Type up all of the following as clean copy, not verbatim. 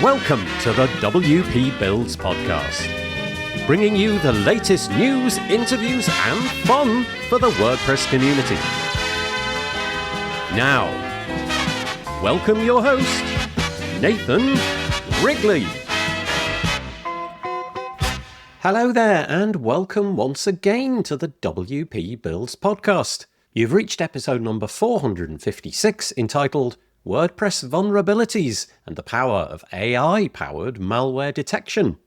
Welcome to the WP Builds podcast, bringing you the latest news, interviews, and fun for the WordPress community. Now, welcome your host, Nathan Wrigley. Hello there, and welcome once again to the WP Builds podcast. You've reached episode number 456, entitled WordPress Vulnerabilities and the Power of AI-Powered Malware Detection.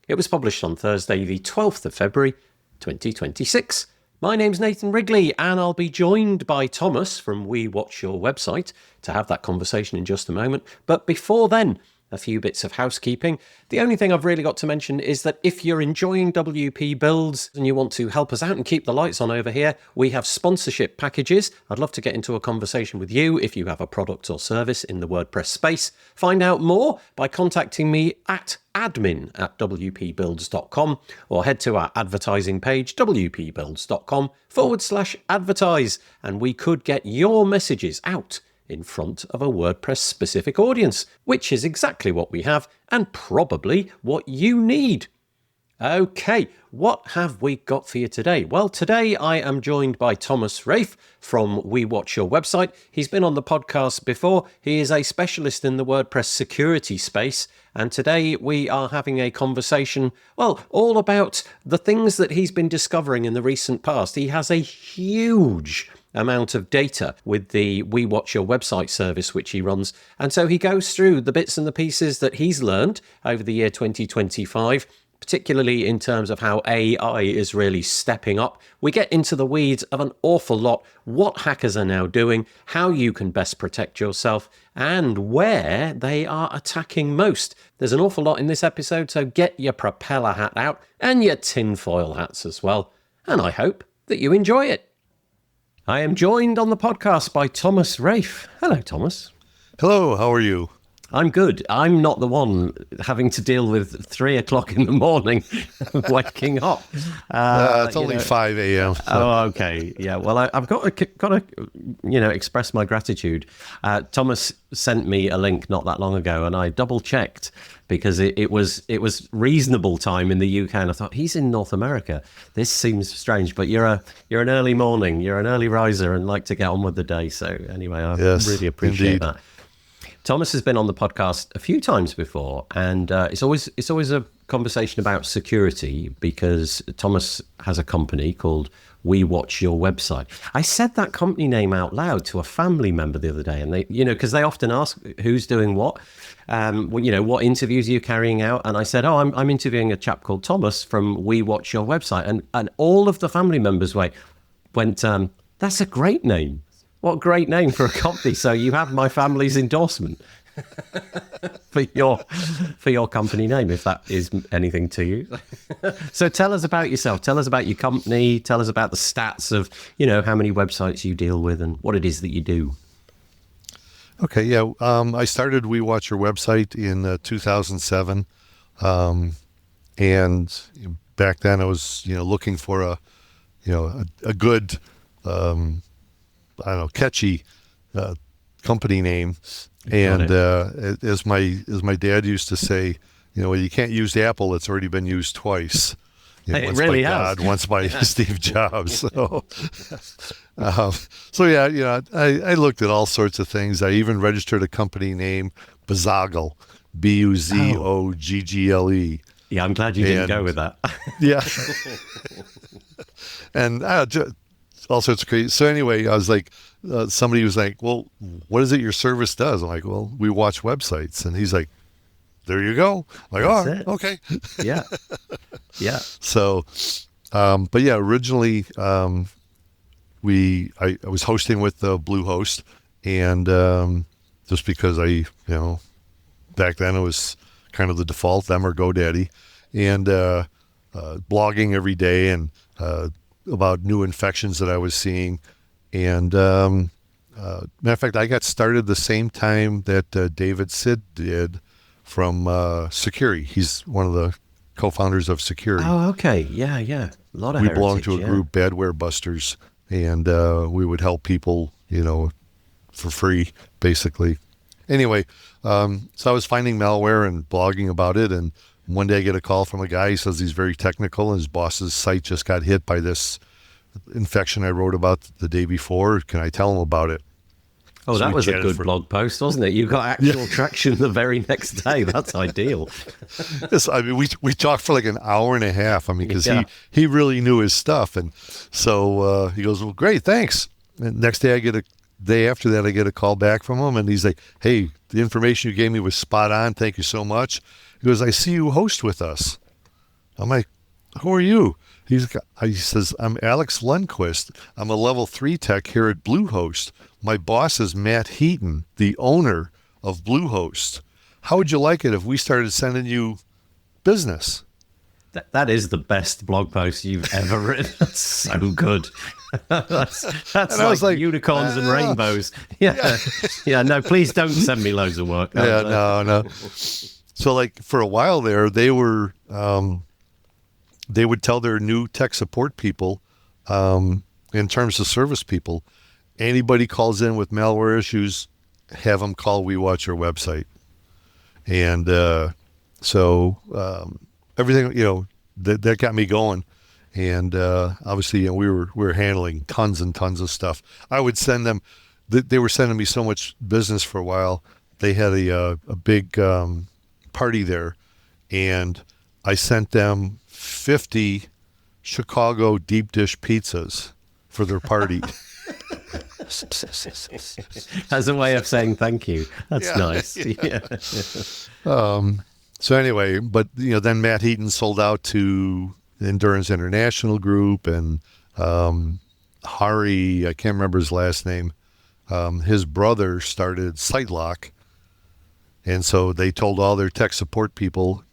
It was published on Thursday, the 12th of February, 2026. My name's Nathan Wrigley, and I'll be joined by Thomas from We Watch Your Website to have that conversation in just a moment. But before then, a few bits of housekeeping. The only thing I've really got to mention is that if you're enjoying WP Builds and you want to help us out and keep the lights on over here, we have sponsorship packages. I'd love to get into a conversation with you if you have a product or service in the WordPress space. Find out more by contacting me at admin@wpbuilds.com or head to our advertising page, wpbuilds.com/advertise, and we could get your messages out in front of a WordPress specific audience, which is exactly what we have and probably what you need. Okay, what have we got for you today? Well, today I am joined by Thomas Rafe from We Watch Your Website. He's been on the podcast before. He is a specialist in the WordPress security space. And today we are having a conversation, well, all about the things that he's been discovering in the recent past. He has a huge amount of data with the We Watch Your Website service, which he runs. And so he goes through the bits and the pieces that he's learned over the year 2025, particularly in terms of how AI is really stepping up. We get into the weeds of an awful lot, what hackers are now doing, how you can best protect yourself, and where they are attacking most. There's an awful lot in this episode, so get your propeller hat out and your tinfoil hats as well. And I hope that you enjoy it. I am joined on the podcast by Thomas Rafe. Hello, Thomas. Hello, how are you? I'm good. I'm not the one having to deal with 3 o'clock in the morning waking up. It's only 5 a.m. So. Oh, okay. Yeah. Well, I've got to express my gratitude. Thomas sent me a link not that long ago, and I double checked because it was reasonable time in the UK, and I thought he's in North America. This seems strange, but you're an early morning, you're an early riser, and like to get on with the day. So anyway, I really appreciate that. Thomas has been on the podcast a few times before, and it's always a conversation about security because Thomas has a company called We Watch Your Website. I said that company name out loud to a family member the other day, and they, because they often ask who's doing what, what interviews are you carrying out? And I said, I'm interviewing a chap called Thomas from We Watch Your Website, and all of the family members went, that's a great name. What a great name for a company. So you have my family's endorsement for your company name, if that is anything to you. So tell us about yourself. Tell us about your company. Tell us about the stats of, how many websites you deal with and what it is that you do. Okay, yeah. I started We Watch Your Website in 2007. And back then I was, looking for a good... catchy company name. And as my dad used to say, you can't use Apple, it's already been used twice. It really by has. God, once by Steve Jobs. So I looked at all sorts of things. I even registered a company name, Buzoggle, Buzoggle. Yeah, I'm glad you didn't go with that. Yeah. And all sorts of crazy. So anyway, I was like, somebody was like, well, what is it your service does? I'm like, well, we watch websites. And he's like, there you go. I'm like, oh, okay. Yeah. Yeah. So, but yeah, originally, I was hosting with Bluehost, and just because back then it was kind of the default, them or GoDaddy, and blogging every day and about new infections that I was seeing. And matter of fact, I got started the same time that David Sid did from Security. He's one of the co-founders of Security. Oh, okay. Yeah. A lot of We heritage, belonged to a group, Badware Busters, and we would help people, for free, basically. Anyway, so I was finding malware and blogging about it, and one day I get a call from a guy. He says he's very technical, and his boss's site just got hit by this infection I wrote about the day before. Can I tell him about it? Oh, So that we was a chatted good for- blog post, wasn't it? You got actual traction the very next day. That's ideal. Yes, I mean, we talked for like an hour and a half. I mean, because Yeah. he really knew his stuff, and so he goes, "Well, great, thanks." And next day, day after that, I get a call back from him, and he's like, "Hey, the information you gave me was spot on. Thank you so much." He goes, "I see you host with us." I'm like, "Who are you?" He says, "I'm Alex Lundquist. I'm a level 3 tech here at Bluehost. My boss is Matt Heaton, the owner of Bluehost. How would you like it if we started sending you business?" That is the best blog post you've ever written. That's so good. that's And I was like like, unicorns and rainbows. Yeah. Yeah. No, please don't send me loads of work. Yeah, no. So like for a while there, they would tell their new tech support people, in terms of service people, anybody calls in with malware issues, have them call We Watch Your website. And so everything, that got me going. And obviously, we were handling tons and tons of stuff. I would send them. They were sending me so much business for a while. They had a big party there, and I sent them 50 Chicago deep dish pizzas for their party. As a way of saying thank you. That's Yeah. nice. Yeah. So anyway, but then Matt Heaton sold out to Endurance International Group, and Hari, I can't remember his last name. His brother started SiteLock, and so they told all their tech support people,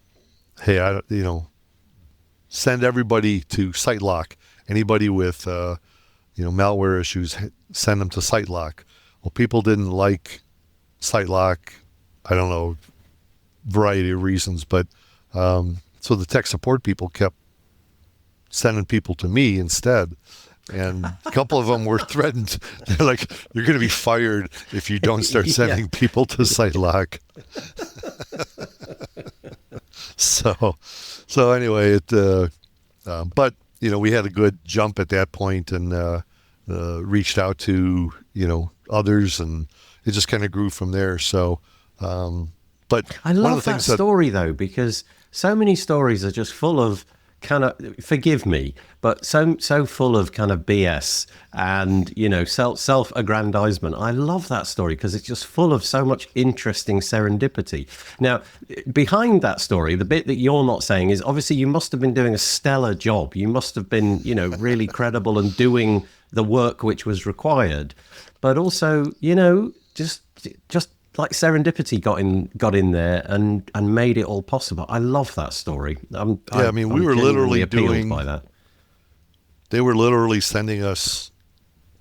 "Hey, send everybody to SiteLock. Anybody with malware issues, send them to SiteLock." Well, people didn't like SiteLock. I don't know, variety of reasons, but so the tech support people kept sending people to me instead. And a couple of them were threatened. They're like, "You're going to be fired if you don't start Yeah. sending people to SiteLock." So anyway, but we had a good jump at that point, and reached out to others, and it just kind of grew from there. So, but I one of the love that things story, though, because so many stories are just full of kind of, forgive me, but so full of kind of BS and, self-aggrandizement. I love that story because it's just full of so much interesting serendipity. Now, behind that story, the bit that you're not saying is obviously you must have been doing a stellar job. You must have been, really credible and doing the work which was required. But also, just like serendipity got in there and made it all possible. I love that story. we I'm were genuinely literally appealed by that. they were literally sending us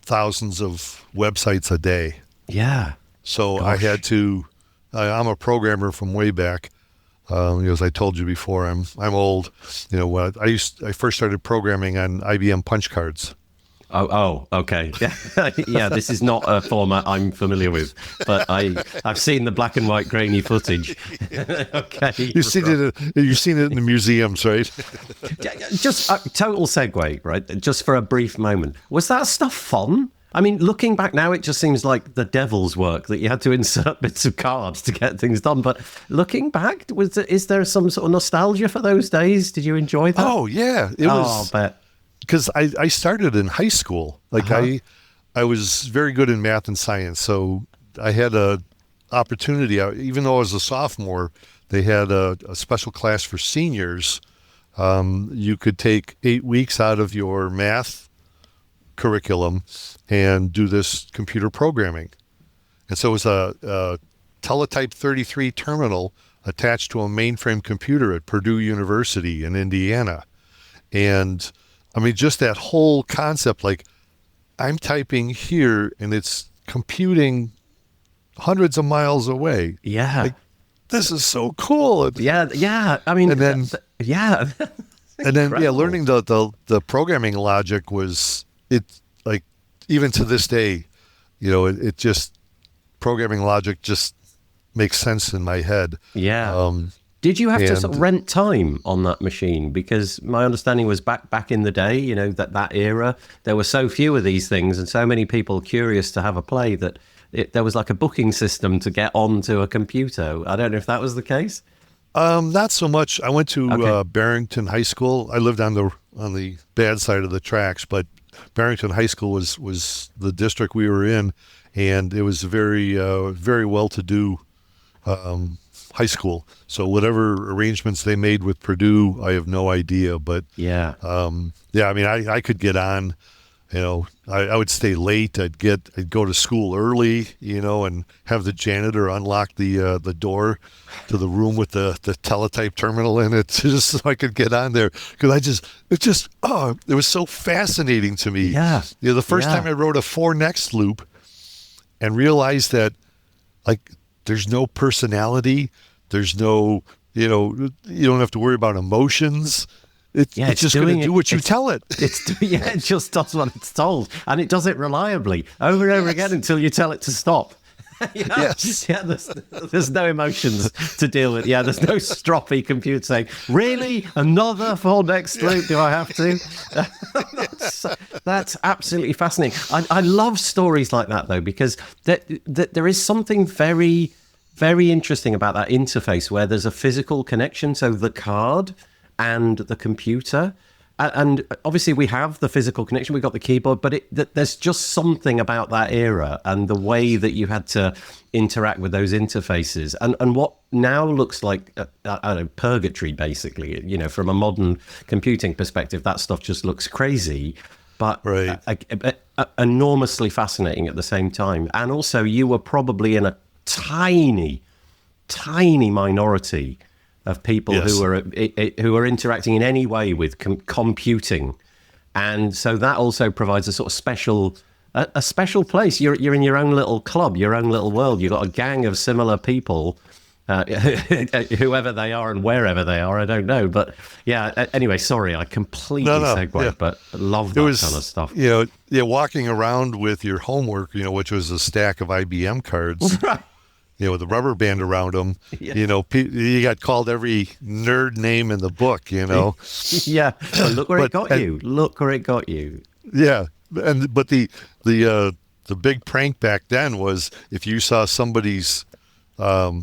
thousands of websites a day. Yeah. So Gosh. I had to. I'm a programmer from way back. As I told you before, I'm old. I first started programming on IBM punch cards. Oh, okay. Yeah, this is not a format I'm familiar with, but I've seen the black and white grainy footage. Okay. You've seen it in the museums, right? Just a total segue, right? Just for a brief moment. Was that stuff fun? I mean, looking back now, it just seems like the devil's work that you had to insert bits of cards to get things done. But looking back, is there some sort of nostalgia for those days? Did you enjoy that? Oh yeah, it was. I bet. Because I started in high school. Like I was very good in math and science, so I had a opportunity. Even though I was a sophomore, they had a special class for seniors. You could take 8 weeks out of your math curriculum and do this computer programming. And so it was a Teletype 33 terminal attached to a mainframe computer at Purdue University in Indiana. And I mean, just that whole concept, like I'm typing here and it's computing hundreds of miles away. Yeah. Like, this is so cool. Yeah. I mean, And then- yeah. And then, Incredible. learning the programming logic was, it like, even to this day, it just, programming logic just make sense in my head. Yeah. Did you have to sort of and rent time on that machine? Because my understanding was back in the day, that era, there were so few of these things and so many people curious to have a play that there was like a booking system to get onto a computer. I don't know if that was the case. not so much. I went to Okay. Barrington High School. I lived on the bad side of the tracks, but Barrington High School was the district we were in, and it was very well to do high school. So whatever arrangements they made with Purdue, I have no idea. But Yeah. yeah, I mean, I could get on. I would stay late. I'd go to school early, and have the janitor unlock the door to the room with the teletype terminal in it, just so I could get on there. Because it was so fascinating to me. Yeah. The first Yeah. time I wrote a for next loop and realized that, like, there's no personality, there's no, you don't have to worry about emotions. It's Yeah, it's just going doing to it. do what you tell it. It just does what it's told, and it does it reliably over and over again until you tell it to stop. Yes. Yeah. There's no emotions to deal with. Yeah, there's no stroppy computer saying, "Really, another for next loop? Do I have to?" That's absolutely fascinating. I love stories like that though, because there is something very, very interesting about that interface where there's a physical connection. So the card and the computer. And obviously we have the physical connection, we've got the keyboard, but there's just something about that era and the way that you had to interact with those interfaces. And what now looks like, I don't know, purgatory, basically, from a modern computing perspective, that stuff just looks crazy, but Right. enormously fascinating at the same time. And also you were probably in a tiny minority of people Yes. who are interacting in any way with computing, and so that also provides a sort of a special place. You're in your own little club, your own little world. You've got a gang of similar people, whoever they are and wherever they are. I don't know, but yeah. Anyway, sorry, I completely No, segued, yeah. but love It that was, kind of stuff. walking around with your homework, which was a stack of IBM cards, Right. with a rubber band around them. Yeah. You got called every nerd name in the book, Yeah. But look where it got and- you. Look where it got you. Yeah, but the big prank back then was if you saw somebody's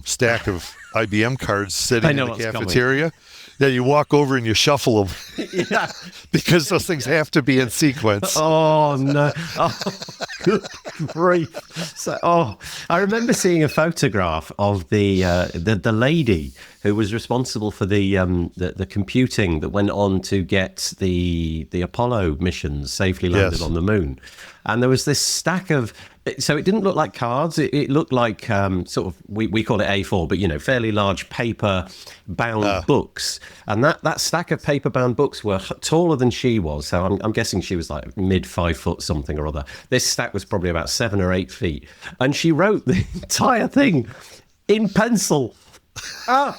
stack of IBM cards sitting I in know the what's coming. cafeteria, you walk over and you shuffle them Yeah. because those things have to be in sequence. Oh no! Oh, good grief! So, I remember seeing a photograph of the lady who was responsible for the computing that went on to get the Apollo missions safely landed Yes. on the moon, and there was this stack of. So it didn't look like cards. It looked like sort of we call it A4, but fairly large paper bound books. And that stack of paper bound books were taller than she was. So I'm guessing she was like mid 5 foot something or other. This stack was probably about 7 or 8 feet, and she wrote the entire thing in pencil. I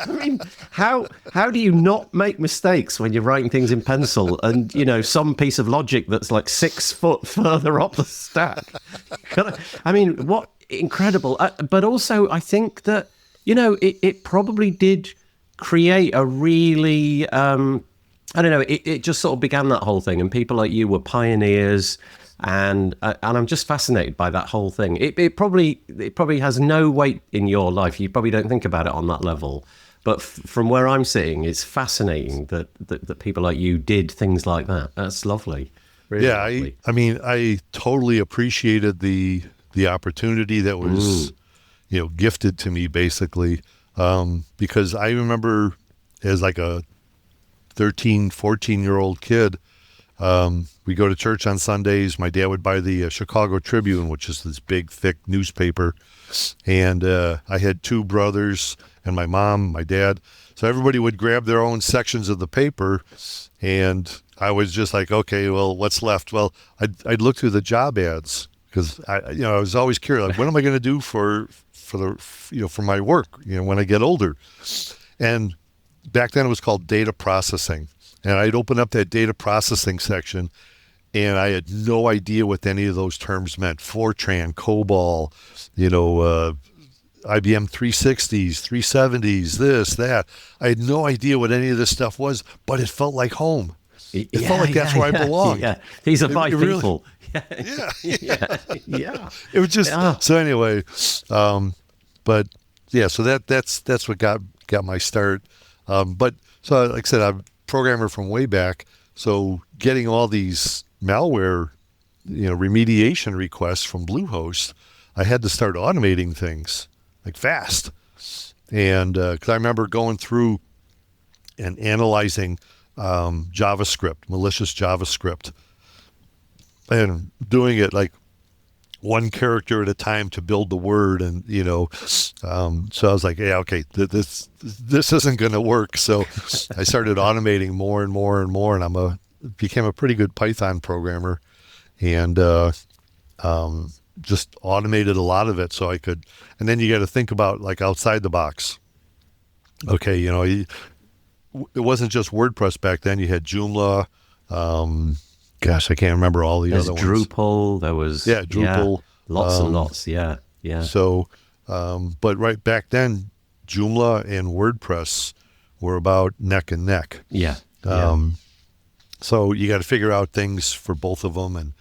mean, how do you not make mistakes when you're writing things in pencil and, some piece of logic that's like 6 foot further up the stack? I mean, what incredible. But also, I think that, it probably did create a really, I don't know, it just sort of began that whole thing. And people like you were pioneers. And I'm just fascinated by that whole thing. It probably has no weight in your life. You probably don't think about it on that level. But from where I'm sitting, it's fascinating that people like you did things like that. That's lovely. Really Yeah, lovely. I mean, I totally appreciated the opportunity that was, gifted to me, basically, because I remember as like a 13, 14-year-old kid, we go to church on Sundays. My dad would buy the Chicago Tribune, which is this big, thick newspaper. And I had 2 brothers and my mom, my dad. So everybody would grab their own sections of the paper. And I was just like, okay, well, what's left? Well, I'd look through the job ads because I was always curious, like, what am I going to do for my work, when I get older? And back then it was called data processing. And I'd open up that data processing section, and I had no idea what any of those terms meant. Fortran, COBOL, IBM 360s, 370s, this, that. I had no idea what any of this stuff was, but it felt like home. It felt like that's where I belonged. Yeah, these are my really, people. yeah, Yeah. It was just so anyway. But yeah, so that's what got my start. But so like I said, I'm a programmer from way back. So getting all these malware, remediation requests from Bluehost, I had to start automating things like fast. And because I remember going through and analyzing JavaScript, malicious JavaScript, and doing it like one character at a time to build the word. And, so I was like, yeah, okay, this isn't going to work. So I started automating more and more and more, and became a pretty good Python programmer, and just automated a lot of it so I could. And then you got to think about like outside the box. Okay, it wasn't just WordPress back then. You had Joomla. Gosh, I can't remember all the other ones. Drupal. There was Drupal. Lots and lots. Yeah. So, but right back then, Joomla and WordPress were about neck and neck. Yeah. So you got to figure out things for both of them.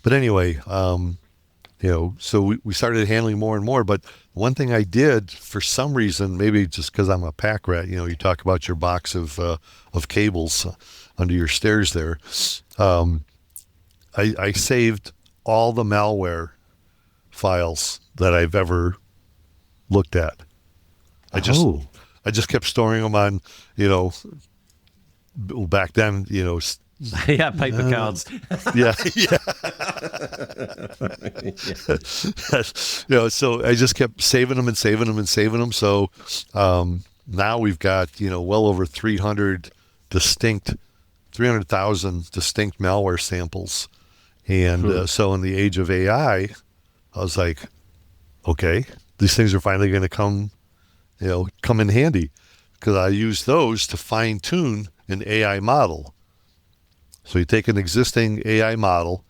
But anyway, so we started handling more and more. But one thing I did for some reason, maybe just because I'm a pack rat, you talk about your box of cables under your stairs there. I saved all the malware files that I've ever looked at. I just kept storing them on, back then, yeah, paper cards. Yeah. So I just kept saving them and saving them and saving them. So now we've got, well over 300,000 distinct malware samples. And so in the age of AI, I was like, okay, these things are finally going to come in handy, because I use those to fine tune an AI model. So you take an existing AI model,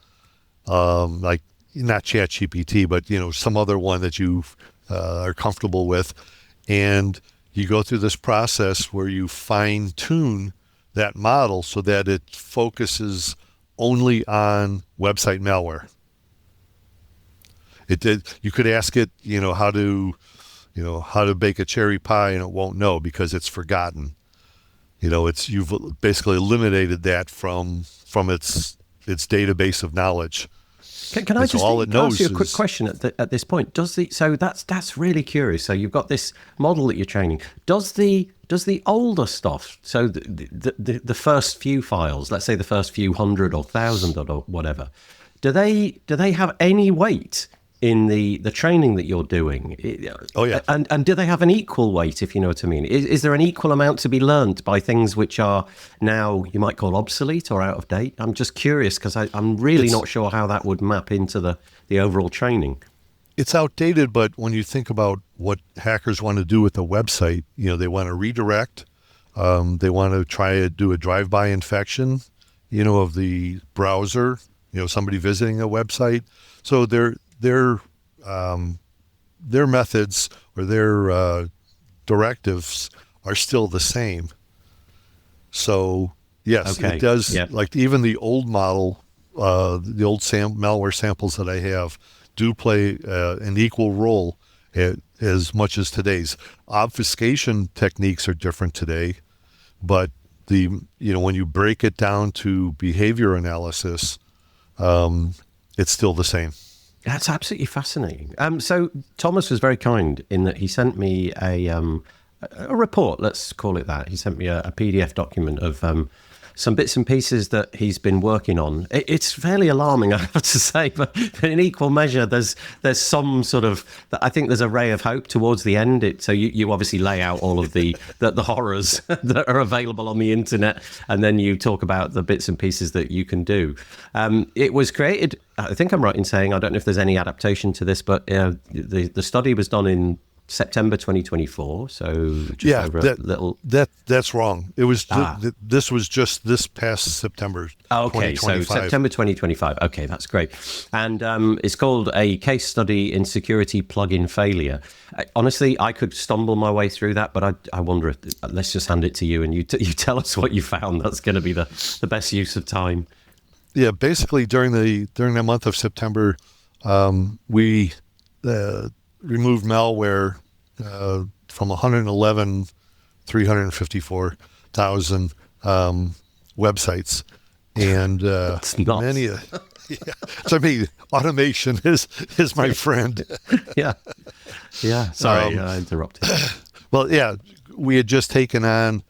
like not ChatGPT, but some other one that you are comfortable with, and you go through this process where you fine tune that model so that it focuses only on website malware. You could ask it, how to bake a cherry pie, and it won't know because it's forgotten. You've basically eliminated that from its database of knowledge. Can I just ask you a quick question at this point? So that's really curious. So you've got this model that you're training. Does the older stuff, so the first few files, let's say the first few 100 or 1,000 or whatever, do they have any weight in the training that you're doing? Oh yeah. And do they have an equal weight, if you know what I mean? Is there an equal amount to be learned by things which are now you might call obsolete or out of date? I'm just curious because I'm really not sure how that would map into the overall training. It's outdated, but when you think about what hackers want to do with a website, they want to redirect. They want to try to do a drive-by infection, of the browser, somebody visiting a website. So their methods or their directives are still the same. So yes, It does. Yep. Like even the old model, the old malware samples that I have do play an equal role as much as today's. Obfuscation techniques are different today, but when you break it down to behavior analysis, it's still the same. That's absolutely fascinating. So Thomas was very kind in that he sent me a report, let's call it that. He sent me a PDF document of some bits and pieces that he's been working on. It's fairly alarming, I have to say, but in equal measure, there's some sort of, I think there's a ray of hope towards the end. So you obviously lay out all of the horrors that are available on the internet, and then you talk about the bits and pieces that you can do. It was created, I think I'm right in saying, I don't know if there's any adaptation to this, but the study was done in September 2024. So just Yeah, over a little. that's wrong. It was Ah. this was just this past September. Okay, so 2025. September 2025. Okay, that's great. And it's called A Case Study in Security Plugin Failure. Honestly, I could stumble my way through that, but I wonder if, let's just hand it to you and you tell us what you found. That's going to be the best use of time. Yeah, basically during the month of September, we removed malware from 354,000 websites, and That's nuts. many. So I mean, automation is my friend. Yeah. Sorry, I interrupted. Well, yeah, we had just taken on.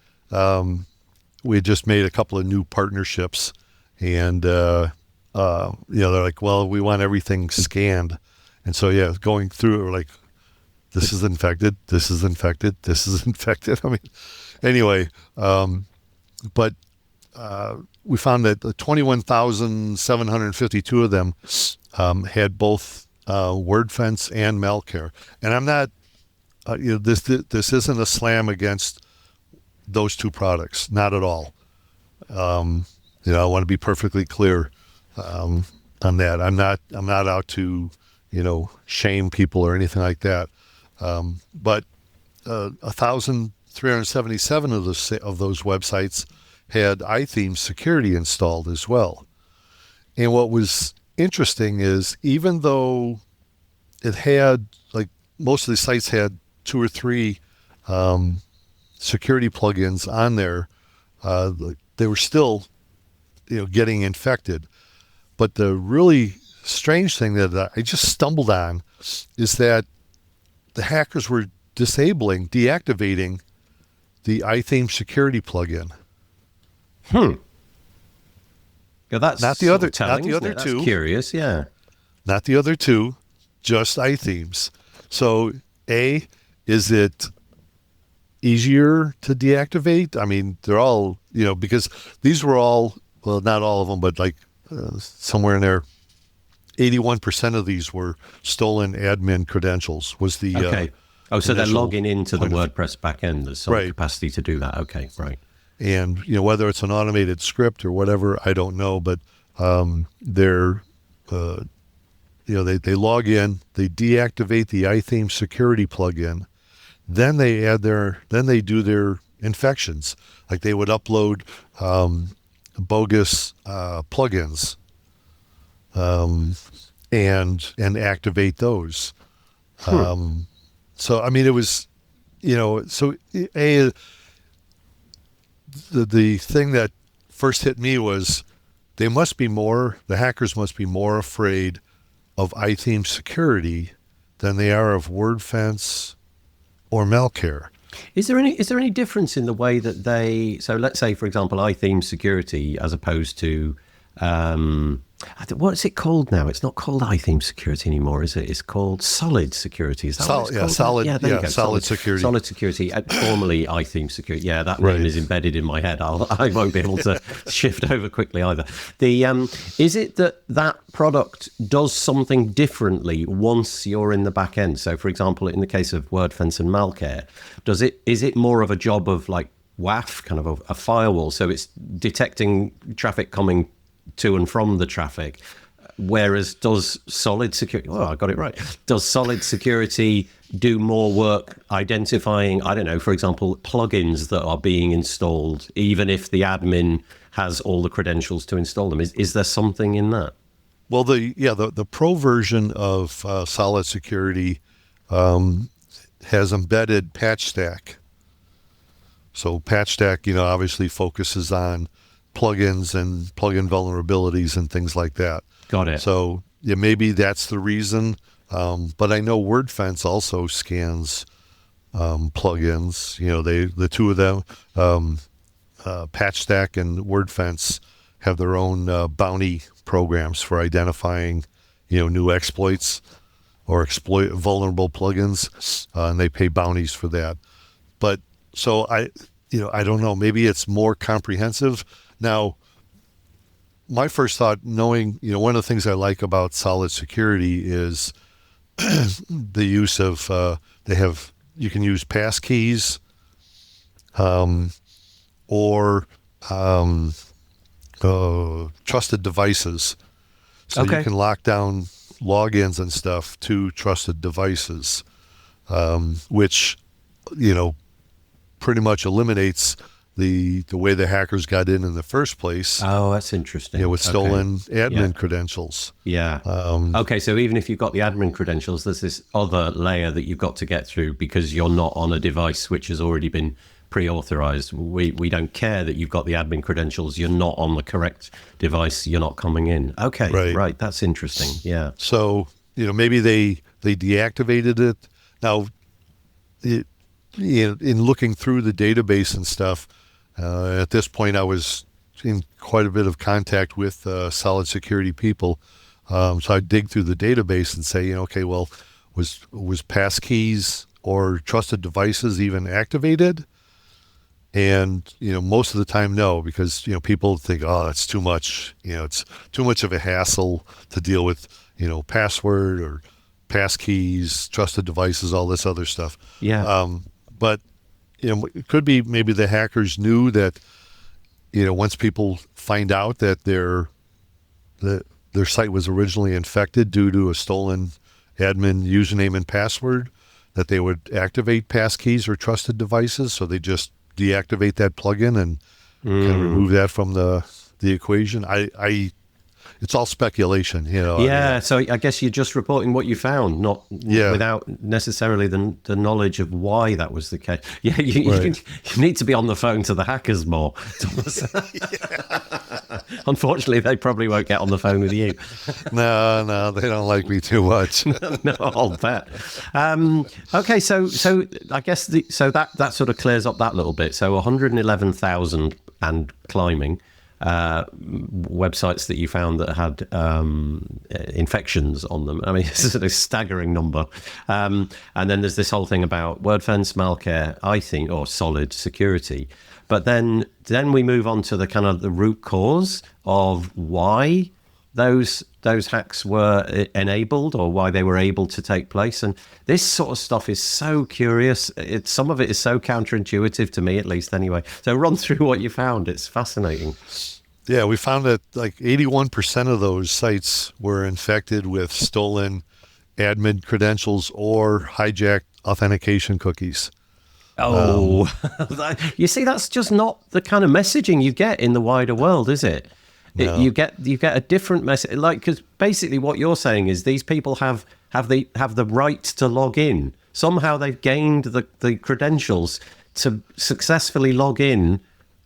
We had just made a couple of new partnerships, and they're like, well, we want everything scanned, and so yeah, going through it, we're like, this is infected, this is infected, this is infected. I mean, anyway, but we found that 21,752 of them had both WordFence and Malcare, and I'm not, this isn't a slam against those two products, not at all. I want to be perfectly clear on that. I'm not out to, shame people or anything like that. But 1,377 of those websites had iThemes security installed as well. And what was interesting is, even though it had, like, most of the sites had 2 or 3 security plugins on there, they were still, getting infected. But the really strange thing that I just stumbled on is that the hackers were deactivating the iTheme security plugin. Yeah, that's Not the other, telling, not the other that's two. Curious, yeah. Not the other two, just iThemes. So, is it easier to deactivate? I mean, they're all, because these were all, well, not all of them, but like somewhere in there, 81% of these were stolen admin credentials. Was the okay? So they're initial logging into the WordPress backend. There's some capacity to do that. Okay, right. And whether it's an automated script or whatever, I don't know. But they're they log in, they deactivate the iTheme security plugin, then they do their infections. Like, they would upload bogus plugins and activate those. So I mean, it was, so the thing that first hit me was the hackers must be more afraid of iTheme security than they are of WordFence or Malcare. Is there any difference in the way that so let's say, for example, iTheme security as opposed to what's it called now? It's not called iTheme security anymore, is it? It's called Solid Security. Is that what it's called? Solid. Yeah, there you go. Solid Security. Solid Security, formerly iTheme Security. Yeah, that name is embedded in my head. I won't be able to shift over quickly either. Is it that product does something differently once you're in the back end? So, for example, in the case of WordFence and Malcare, is it more of a job of like WAF, kind of a firewall? So it's detecting traffic coming to and from the traffic, whereas does Solid Security, I got it right, does Solid Security do more work identifying, I don't know, for example, plugins that are being installed, even if the admin has all the credentials to install them? Is there something in that? Well, the pro version of Solid Security has embedded Patch Stack. So Patch Stack, obviously focuses on plugins and plugin vulnerabilities and things like that. Got it. So yeah, maybe that's the reason. But I know WordFence also scans plugins. The two of them, Patch Stack and WordFence, have their own bounty programs for identifying, new exploits or exploit vulnerable plugins, and they pay bounties for that. But so I don't know. Maybe it's more comprehensive. Now, my first thought, knowing, one of the things I like about Solid Security is the use of you can use pass keys, or trusted devices. So Okay. you can lock down logins and stuff to trusted devices, which, pretty much eliminates the way the hackers got in the first place. Oh, that's interesting. With stolen admin credentials. Yeah. Okay, so even if you've got the admin credentials, there's this other layer that you've got to get through because you're not on a device which has already been pre-authorized. We don't care that you've got the admin credentials. You're not on the correct device. You're not coming in. Okay, right. That's interesting. Yeah. So, maybe they deactivated it. Now, in looking through the database and stuff, at this point I was in quite a bit of contact with solid security people. So I dig through the database and say, okay, well, was passkeys or trusted devices even activated? And, most of the time, no, because, people think, oh, that's too much. It's too much of a hassle to deal with, password or passkeys, trusted devices, all this other stuff. Yeah. But, it could be maybe the hackers knew that, once people find out that their site was originally infected due to a stolen admin username and password, that they would activate passkeys or trusted devices. So they just deactivate that plugin and kind of remove that from the equation. It's all speculation, Yeah, so I guess you're just reporting what you found, not without necessarily the knowledge of why that was the case. Yeah, you need to be on the phone to the hackers more, Thomas. Unfortunately, they probably won't get on the phone with you. No, they don't like me too much. No, I'll bet. Okay, so I guess that sort of clears up that little bit. So 111,000 and climbing websites that you found that had infections on them. I mean, it's a staggering number. And then there's this whole thing about WordFence, Malcare, I think, or solid security. But then we move on to the kind of the root cause of why those hacks were enabled or why they were able to take place. And this sort of stuff is so curious. Some of it is so counterintuitive to me, at least anyway. So run through what you found. It's fascinating. Yeah, we found that like 81% of those sites were infected with stolen admin credentials or hijacked authentication cookies. Oh, you see, that's just not the kind of messaging you get in the wider world, is it? No. You get a different message, like, because basically what you're saying is these people have the right to log in. Somehow they've gained the credentials to successfully log in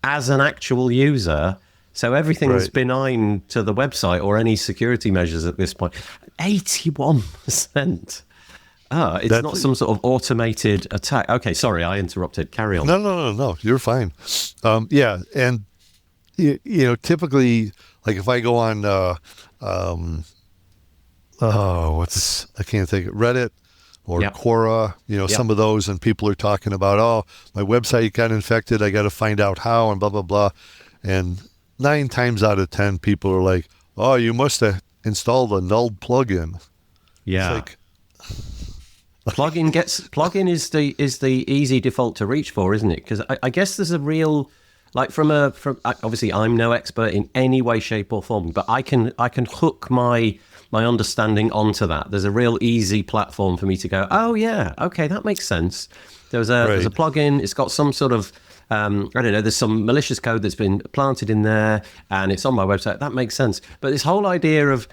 as an actual user. So everything's benign to the website or any security measures at this point. 81%. It's not some sort of automated attack. Okay, sorry, I interrupted. Carry on. No. You're fine. Yeah, and typically, like if I go on, I can't think of Reddit or Quora, some of those, and people are talking about, my website got infected. I got to find out how, and blah blah blah. And 9 times out of 10, people are like, "Oh, you must have installed a null plugin." Yeah. It's like, plugin is the easy default to reach for, isn't it? Because I guess there's a real, like from obviously I'm no expert in any way, shape or form, but I can hook my understanding onto that. There's a real easy platform for me to go, oh yeah, okay, that makes sense. There's a plugin. It's got some sort of I don't know. There's some malicious code that's been planted in there, and it's on my website. That makes sense. But this whole idea of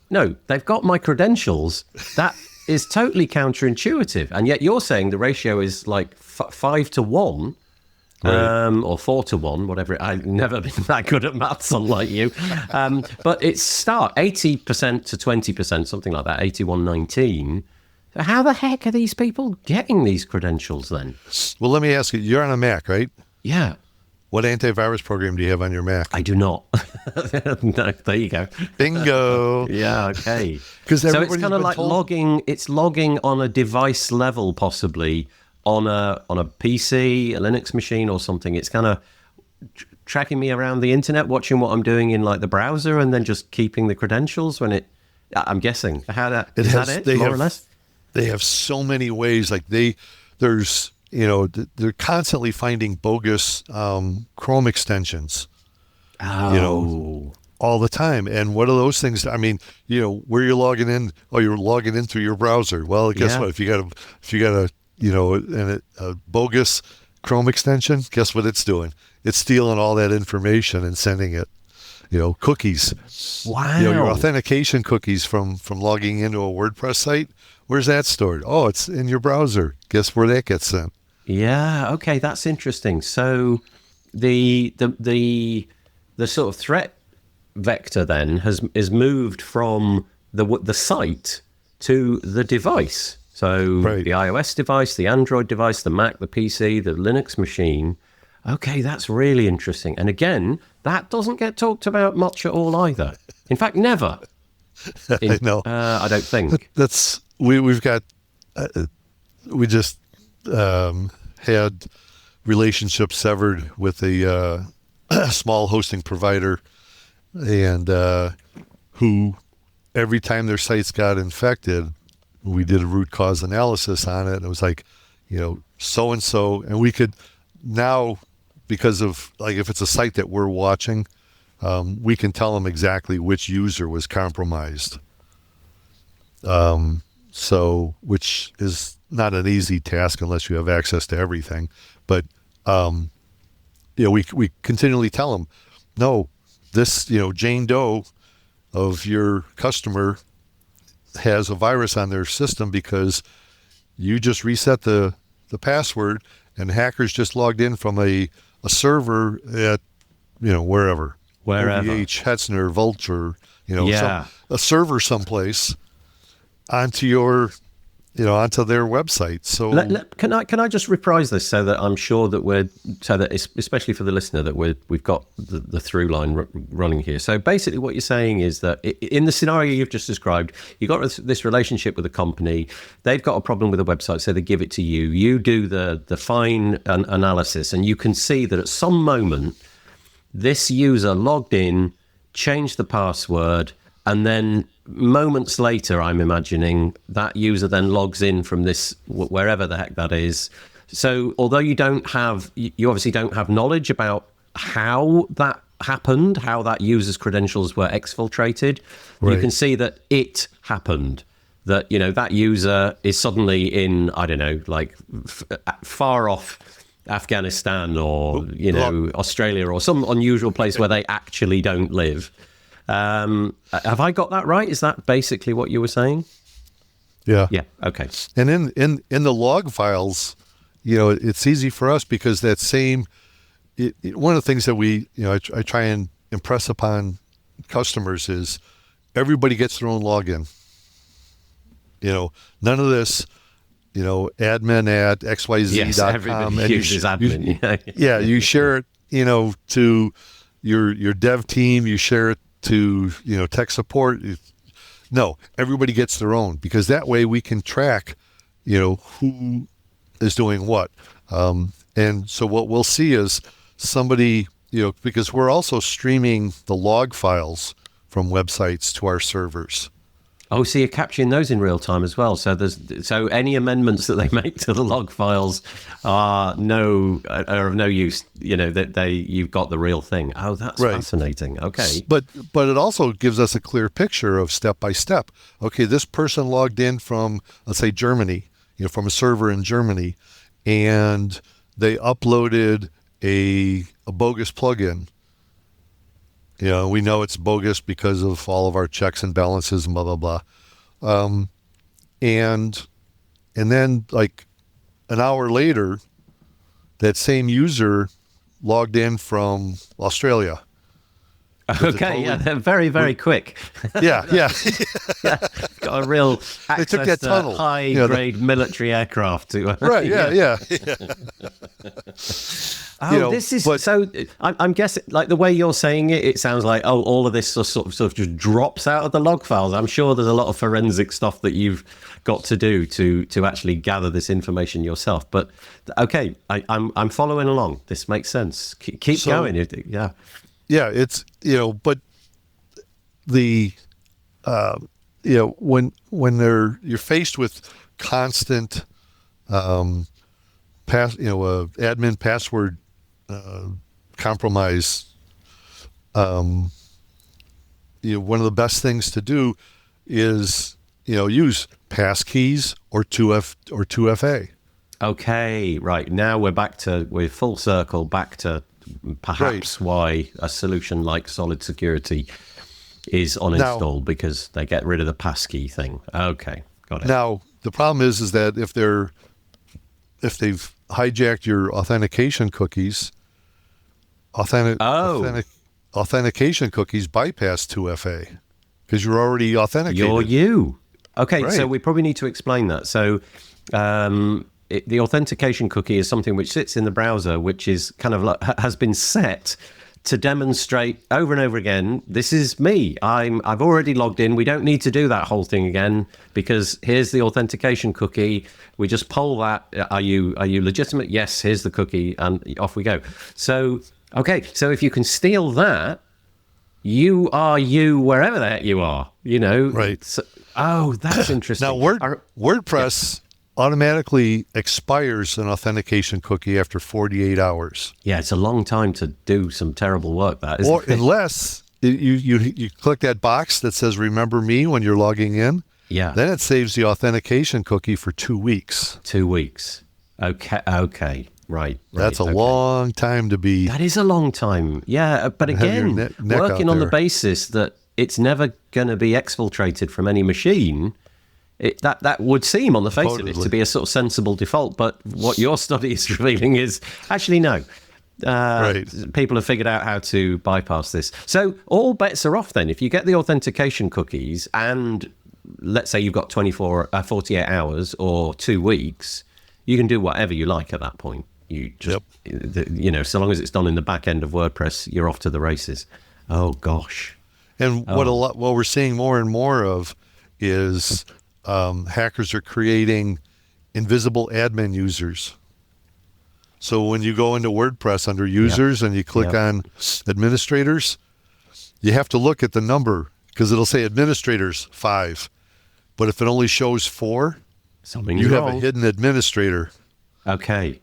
no, they've got my credentials. That is totally counterintuitive, and yet you're saying the ratio is like 5 to 1, or 4 to 1, whatever. I've never been that good at maths, unlike you. But it's 80% to 20%, something like that. 81-19. So how the heck are these people getting these credentials then? Well, let me ask you. You're on a Mac, right? Yeah. What antivirus program do you have on your Mac? I do not. No, there you go. Bingo. Yeah, okay. So it's kind of like logging. It's logging on a device level, possibly on a PC, a Linux machine, or something. It's kind of tracking me around the internet, watching what I'm doing in like the browser, and then just keeping the credentials when it I'm guessing. It Is has, that it, they more have, or less? They have so many ways. Like there's, they're constantly finding bogus Chrome extensions, you know, Oh, all the time. And what are those things? I mean, where you're logging in? Oh, you're logging in through your browser. Well, guess yeah. what? If you got a, a bogus Chrome extension, guess what it's doing? It's stealing all that information and sending it. Cookies. Your Wow. authentication cookies from logging into a WordPress site. Where's that stored? Oh, it's in your browser. Guess where that gets sent? Yeah. Okay, that's interesting. So the sort of threat vector then is moved from the site to the device. So Right. the iOS device, the Android device, the Mac, the PC, the Linux machine. Okay, that's really interesting. And again, that doesn't get talked about much at all either. In fact, never. I know. I don't think. We've got we just had relationships severed with a small hosting provider, and who every time their sites got infected, we did a root cause analysis on it, and it was like, so and so, and we could now, because of, like, if it's a site that we're watching, we can tell them exactly which user was compromised. So, which is not an easy task unless you have access to everything. But, we continually tell them, no, this, Jane Doe of your customer has a virus on their system because you just reset the password, and hackers just logged in from a server at, wherever. Wherever. OVH, Hetzner, Vulture, Yeah. a server someplace onto onto their website. So Can I just reprise this so that I'm sure that especially for the listener, that we've got the through line running here. So basically, what you're saying is that in the scenario you've just described, you've got this relationship with a company. They've got a problem with a website, so they give it to you. You do the fine analysis, and you can see that at some moment this user logged in, changed the password, and then moments later, I'm imagining, that user then logs in from this, wherever the heck that is. So although you obviously don't have knowledge about how that happened, how that user's credentials were exfiltrated, Right. you can see that it happened. That, that user is suddenly in, I don't know, like far off Afghanistan or, Australia or some unusual place where they actually don't live. Have I got that right? Is that basically what you were saying? yeah. Yeah. Okay. And in the log files, it's easy for us because that same, one of the things that I try and impress upon customers is everybody gets their own login. None of this, admin at xyz.com. Yes, everybody uses admin. Yeah, you share it, to your dev team, you share it to, tech support. No, everybody gets their own, because that way we can track, who is doing what. And so what we'll see is somebody, because we're also streaming the log files from websites to our servers. Oh, so you're capturing those in real time as well. So any amendments that they make to the log files are of no use. You've got the real thing. Oh, that's Right. fascinating. Okay. But it also gives us a clear picture of step by step. Okay, this person logged in from, let's say, Germany, from a server in Germany, and they uploaded a bogus plugin. We know it's bogus because of all of our checks and balances and blah, blah, blah. And then, like, an hour later, that same user logged in from Australia. Okay, they're very, very quick. Yeah. Got a real They took access that to tunnel. high-grade military aircraft. Right, yeah. This is so. I'm guessing, like, the way you're saying it, it sounds like all of this sort of just drops out of the log files. I'm sure there's a lot of forensic stuff that you've got to do to actually gather this information yourself. But okay, I'm following along. This makes sense. Keep going. Yeah. Yeah, it's, but the when you're faced with constant admin password compromise, one of the best things to do is use passkeys or 2FA. Okay, right. Now we're full circle back to perhaps why a solution like Solid Security is uninstalled, because they get rid of the passkey thing. Okay, got it. Now the problem is that if they've hijacked your authentication cookies, authentication cookies bypass 2FA because you're already authenticated. Okay, right. So we probably need to explain that. So the authentication cookie is something which sits in the browser, which is kind of like, has been set to demonstrate over and over again, this is me. I've already logged in. We don't need to do that whole thing again, because here's the authentication cookie. We just poll that. Are you legitimate? Yes, here's the cookie, and off we go. So, okay, so if you can steal that, you are you wherever the heck you are, Right. So, that's interesting. Now, WordPress automatically expires an authentication cookie after 48 hours. Yeah, it's a long time to do some terrible work, that, isn't or it? Unless you click that box that says remember me when you're logging in. Yeah. Then it saves the authentication cookie for 2 weeks. 2 weeks. Okay. Right. That's a long time to be. That is a long time. Yeah. But again, working on the basis that it's never going to be exfiltrated from any machine, that would seem on the face of it to be a sort of sensible default. But what your study is revealing is actually no. People have figured out how to bypass this. So all bets are off then. If you get the authentication cookies and let's say you've got 48 hours or 2 weeks, you can do whatever you like at that point. You just, so long as it's done in the back end of WordPress, you're off to the races. Oh, gosh. And what we're seeing more and more of is hackers are creating invisible admin users. So when you go into WordPress under users and you click on administrators, you have to look at the number because it'll say administrators 5. But if it only shows 4, something's you wrong. have a hidden administrator. Okay.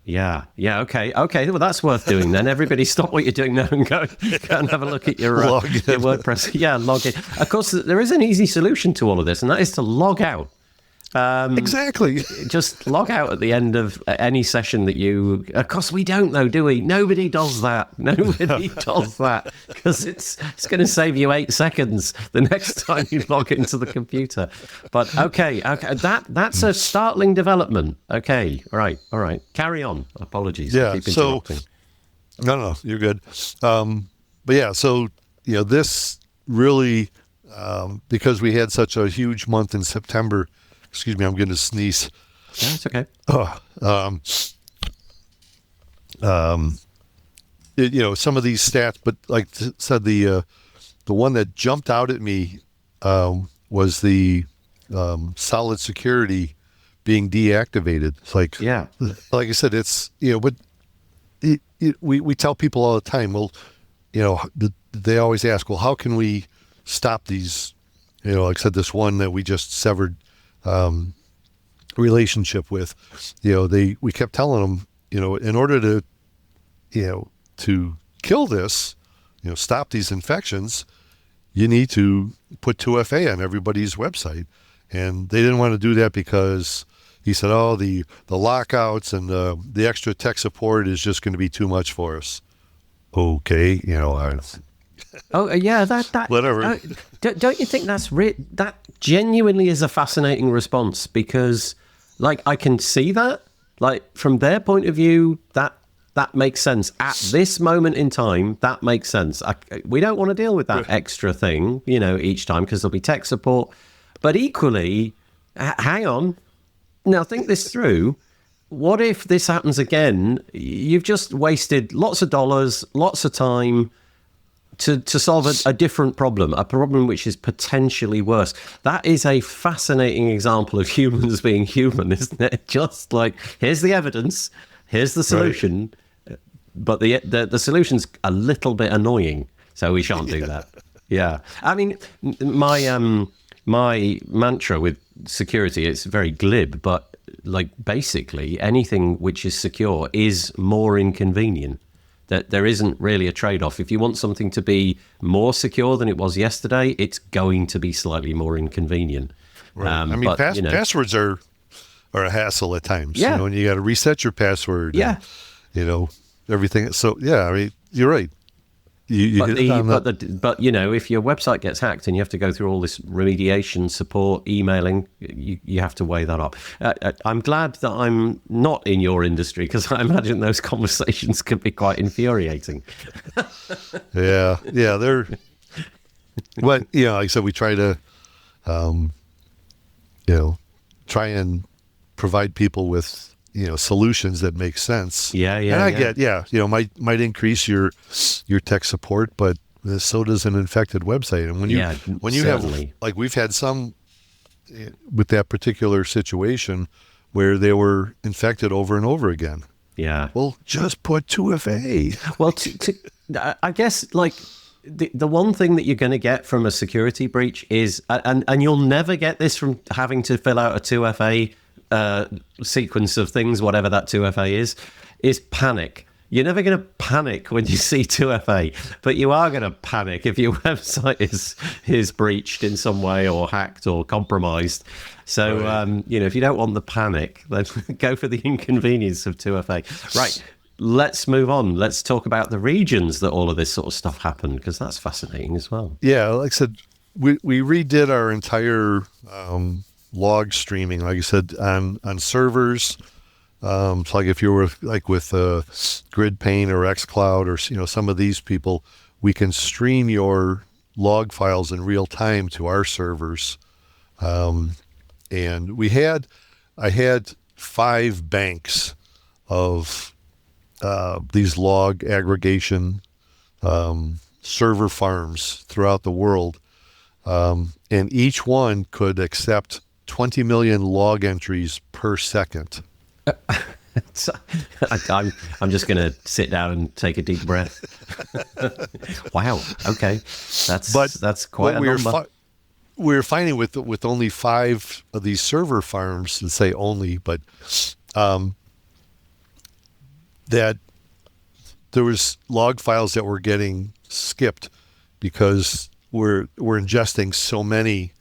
Yeah. Okay. Well, that's worth doing then. Everybody stop what you're doing now and go and have a look at your WordPress. Yeah, log in. Of course, there is an easy solution to all of this, and that is to log out. Exactly. Just log out at the end of any session that you... Of course, we don't, though, do we? Nobody does that. Nobody does that, because it's going to save you 8 seconds the next time you log into the computer. But, okay, that's a startling development. Okay, all right. Carry on. Apologies. Yeah, Keep interrupting. No, you're good. But yeah, so, this really, because we had such a huge month in September... Excuse me, I'm going to sneeze. Yeah, it's okay. Some of these stats, but like I said, the one that jumped out at me was the solid security being deactivated. It's like, like I said, it's but we tell people all the time. Well, they always ask, well, how can we stop these? Like I said, this one that we just severed. Relationship with, we kept telling them, in order to kill this, stop these infections, you need to put 2FA on everybody's website. And they didn't want to do that because he said, the lockouts and the extra tech support is just going to be too much for us. Okay. That whatever. Don't you think that genuinely is a fascinating response? Because, like, I can see that, like, from their point of view, that makes sense at this moment in time. That makes sense. We don't want to deal with that extra thing, each time, because there'll be tech support. But equally, hang on, now think this through. What if this happens again? You've just wasted lots of dollars, lots of time. To solve a different problem, a problem which is potentially worse. That is a fascinating example of humans being human, isn't it? Just like, here's the evidence, here's the solution, but the solution's a little bit annoying, so we shan't do that. Yeah. I mean, my my mantra with security, it's very glib, but like basically anything which is secure is more inconvenient. That there isn't really a trade-off. If you want something to be more secure than it was yesterday, it's going to be slightly more inconvenient. Right. I mean, passwords are a hassle at times. Yeah. And you got to reset your password. Yeah. And, everything. So yeah, I mean, you're right. But if your website gets hacked and you have to go through all this remediation, support, emailing, you have to weigh that up. I'm glad that I'm not in your industry, because I imagine those conversations can be quite infuriating. Yeah, they're. But like I said, we try to, try and provide people with solutions that make sense. Yeah. And I get, might increase your tech support, but so does an infected website. And when you certainly. have, like, we've had some with that particular situation where they were infected over and over again. Yeah. Well, just put 2FA. Well, I guess like the one thing that you're going to get from a security breach is, and you'll never get this from having to fill out a 2FA sequence of things, whatever that 2FA is panic. You're never going to panic when you see 2FA, but you are going to panic if your website is breached in some way or hacked or compromised. So, right. If you don't want the panic, then go for the inconvenience of 2FA. Right. Let's move on. Let's talk about the regions that all of this sort of stuff happened, because that's fascinating as well. Yeah. Like I said, we redid our entire log streaming, like I said, on servers. So like if you were like with GridPane or xCloud or some of these people, we can stream your log files in real time to our servers. And I had 5 banks of these log aggregation server farms throughout the world, and each one could accept 20 million log entries per second. I'm just going to sit down and take a deep breath. Wow. Okay. That's quite a number. We're finding with only 5 of these server farms, and say only, but that there was log files that were getting skipped because we're ingesting so many,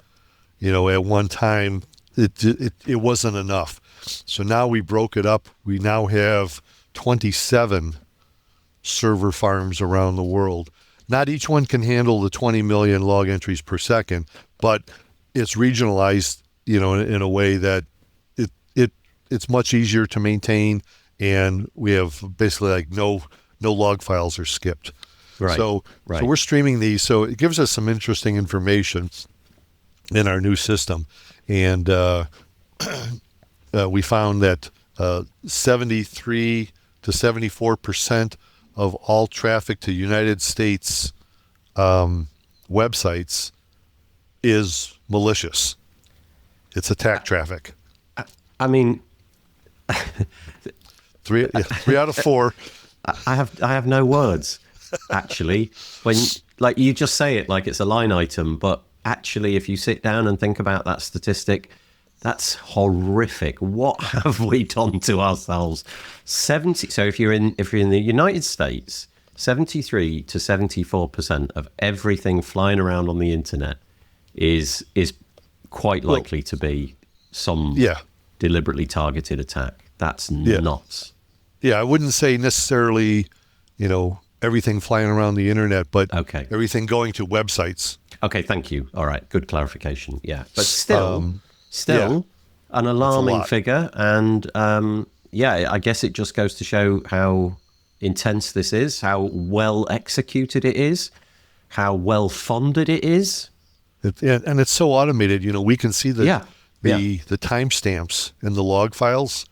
at one time. It wasn't enough. So now we broke it up. We now have 27 server farms around the world. Not each one can handle the 20 million log entries per second, but it's regionalized, in a way that it's much easier to maintain, and we have basically like no log files are skipped. Right. So we're streaming these. So it gives us some interesting information in our new system, and we found that 73 to 74% of all traffic to United States websites is malicious. It's attack traffic. I mean, 3 out of 4. I have no words, actually. When, like, you just say it like it's a line item, but actually, if you sit down and think about that statistic, that's horrific. What have we done to ourselves? So if you're in the United States, 73 to 74% of everything flying around on the internet is quite likely to be some deliberately targeted attack. That's nuts. Yeah, I wouldn't say necessarily, everything flying around the internet, but everything going to websites. Okay, thank you. All right, good clarification. Yeah, but still an alarming figure. And I guess it just goes to show how intense this is, how well executed it is, how well funded it is. And it's so automated. We can see the timestamps in the log files.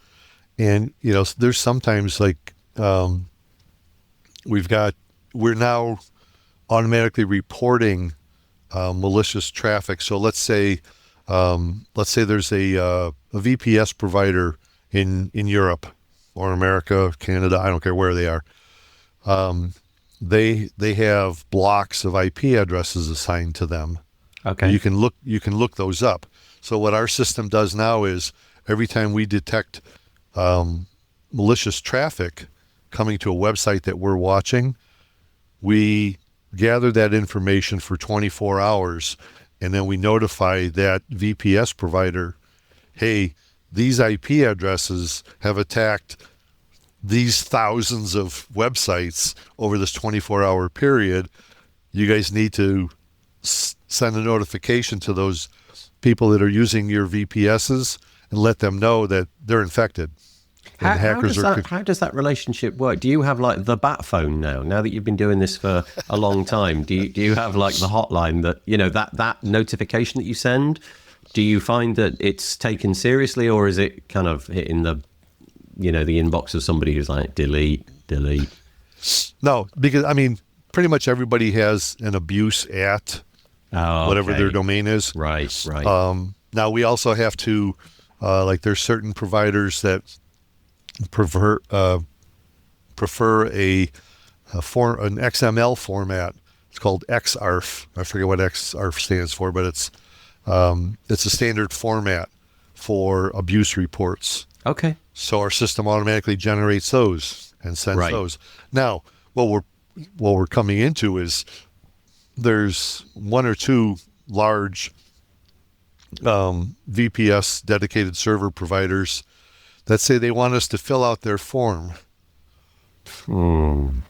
And, there's sometimes like we're now automatically reporting malicious traffic. So let's say there's a VPS provider in Europe or America, Canada, I don't care where they are. They have blocks of IP addresses assigned to them. Okay. You can look those up. So what our system does now is every time we detect malicious traffic coming to a website that we're watching, we gather that information for 24 hours, and then we notify that VPS provider, hey, these IP addresses have attacked these thousands of websites over this 24-hour period. You guys need to send a notification to those people that are using your VPSs and let them know that they're infected. And How does that relationship work? Do you have like the bat phone now? Now that you've been doing this for a long time, do you have like the hotline that, you know, that notification that you send? Do you find that it's taken seriously, or is it kind of hitting the, you know, the inbox of somebody who's like delete? No, because I mean, pretty much everybody has an abuse at whatever their domain is. Right. Now we also have to, like, there's certain providers that prefer an XML format. It's called XARF. I forget what XARF stands for, but it's a standard format for abuse reports. Okay. So our system automatically generates those and sends those. Now, what we're coming into is there's one or two large VPS dedicated server providers that say they want us to fill out their form. So And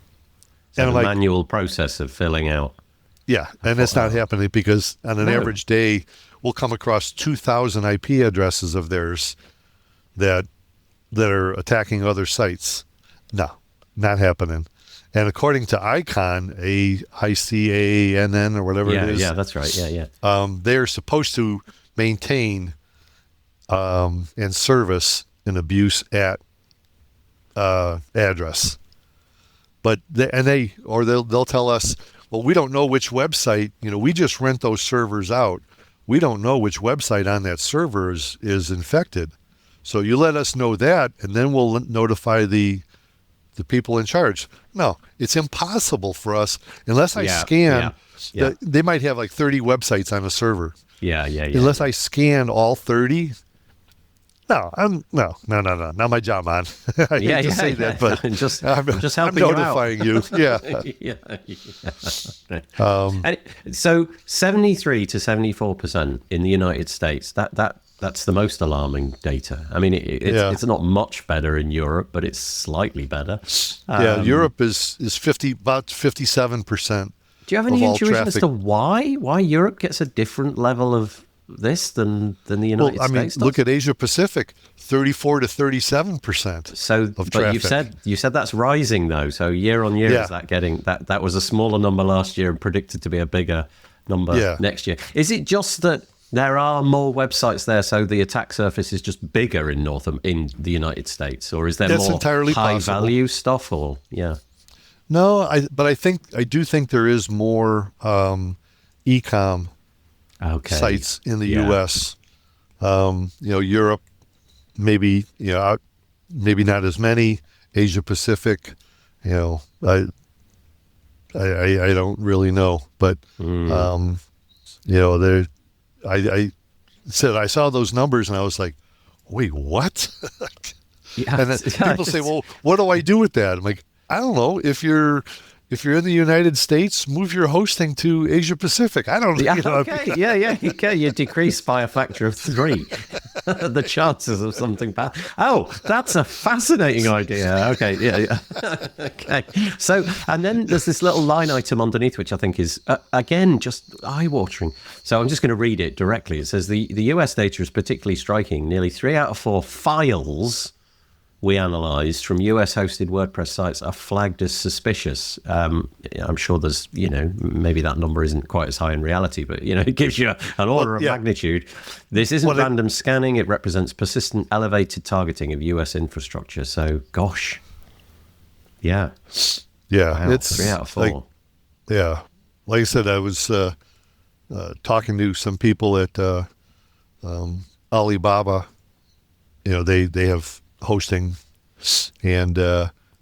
the like, manual process of filling out. yeah, and it's not happening because on an average day, we'll come across 2,000 IP addresses of theirs that are attacking other sites. No, not happening. And according to ICANN, ICANN or whatever it is. Yeah, that's right. Yeah. They're supposed to maintain and service an abuse at address. But they'll tell us, well, we don't know which website, you know, we just rent those servers out. We don't know which website on that server is infected. So you let us know that, and then we'll notify the people in charge. No, it's impossible for us unless I scan. Yeah. They might have like 30 websites on a server. Yeah. Unless I scan all 30. No, not my job, man. I hate to say that, but I'm just helping I'm notifying you. Yeah. So 73 to 74% in the United States. That's the most alarming data. I mean, it's not much better in Europe, but it's slightly better. Europe is about 57%. Do you have any intuition as to why Europe gets a different level of this than the United States does? Look at Asia Pacific, 34 to 37%. So, of but traffic. you said that's rising though. So year on year, is that getting that was a smaller number last year and predicted to be a bigger number next year? Is it just that there are more websites there, so the attack surface is just bigger in the United States, or is there That's more entirely high possible. value stuff? Or No, I do think there is more e-com sites in the U.S. Europe, maybe not as many. Asia Pacific, I don't really know, but I said I saw those numbers and I was like, wait, what? And then people say, well, what do I do with that? I'm like, I don't know. If you're in the United States, move your hosting to Asia Pacific. I don't know. You decrease by a factor of 3 the chances of something bad. Oh, that's a fascinating idea. Okay, okay. So, and then there's this little line item underneath, which I think is, again, just eye-watering. So I'm just going to read it directly. It says, the US data is particularly striking. Nearly 3 out of 4 files we analysed from US-hosted WordPress sites are flagged as suspicious. I'm sure there's, maybe that number isn't quite as high in reality, but, it gives you an order of magnitude. This isn't random scanning. It represents persistent, elevated targeting of US infrastructure. So, gosh. Yeah. Yeah. Wow. It's 3 out of 4. Like I said, I was talking to some people at Alibaba. They have hosting, and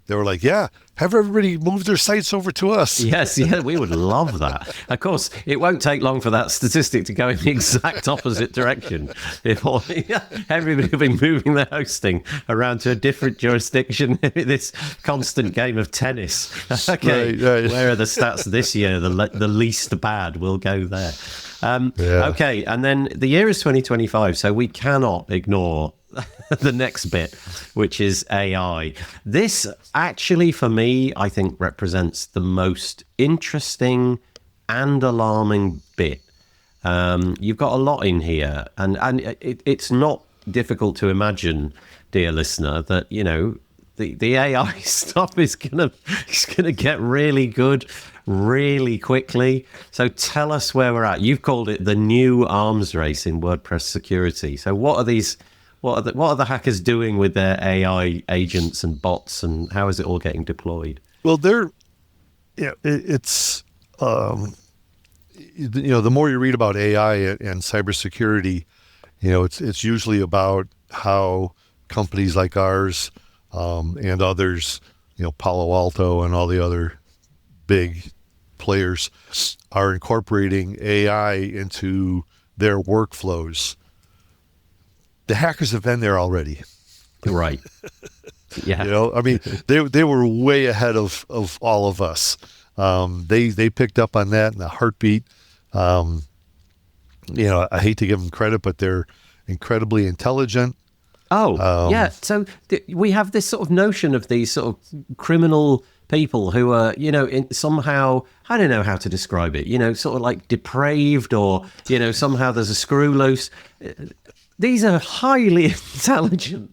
they were like, yeah, have everybody move their sites over to us. Yes, yeah, we would love that. Of course, it won't take long for that statistic to go in the exact opposite direction. If everybody will be moving their hosting around to a different jurisdiction, this constant game of tennis. Okay, right. Where are the stats this year? The least bad will go there. Okay, and then the year is 2025, so we cannot ignore the next bit, which is AI. This actually, for me, I think represents the most interesting and alarming bit. You've got a lot in here, and it's not difficult to imagine, dear listener, that the AI stuff is gonna get really good really quickly. So tell us where we're at. You've called it the new arms race in WordPress security. So what are these? What are the hackers doing with their AI agents and bots, and how is it all getting deployed? Well, it's the more you read about AI and cybersecurity, it's usually about how companies like ours and others, Palo Alto and all the other big players are incorporating AI into their workflows. The hackers have been there already. Right. Yeah. They were way ahead of all of us. They picked up on that in a heartbeat. I hate to give them credit, but they're incredibly intelligent. Yeah. So we have this sort of notion of these sort of criminal people who are, somehow, I don't know how to describe it, sort of like depraved, or, somehow there's a screw loose. These are highly intelligent.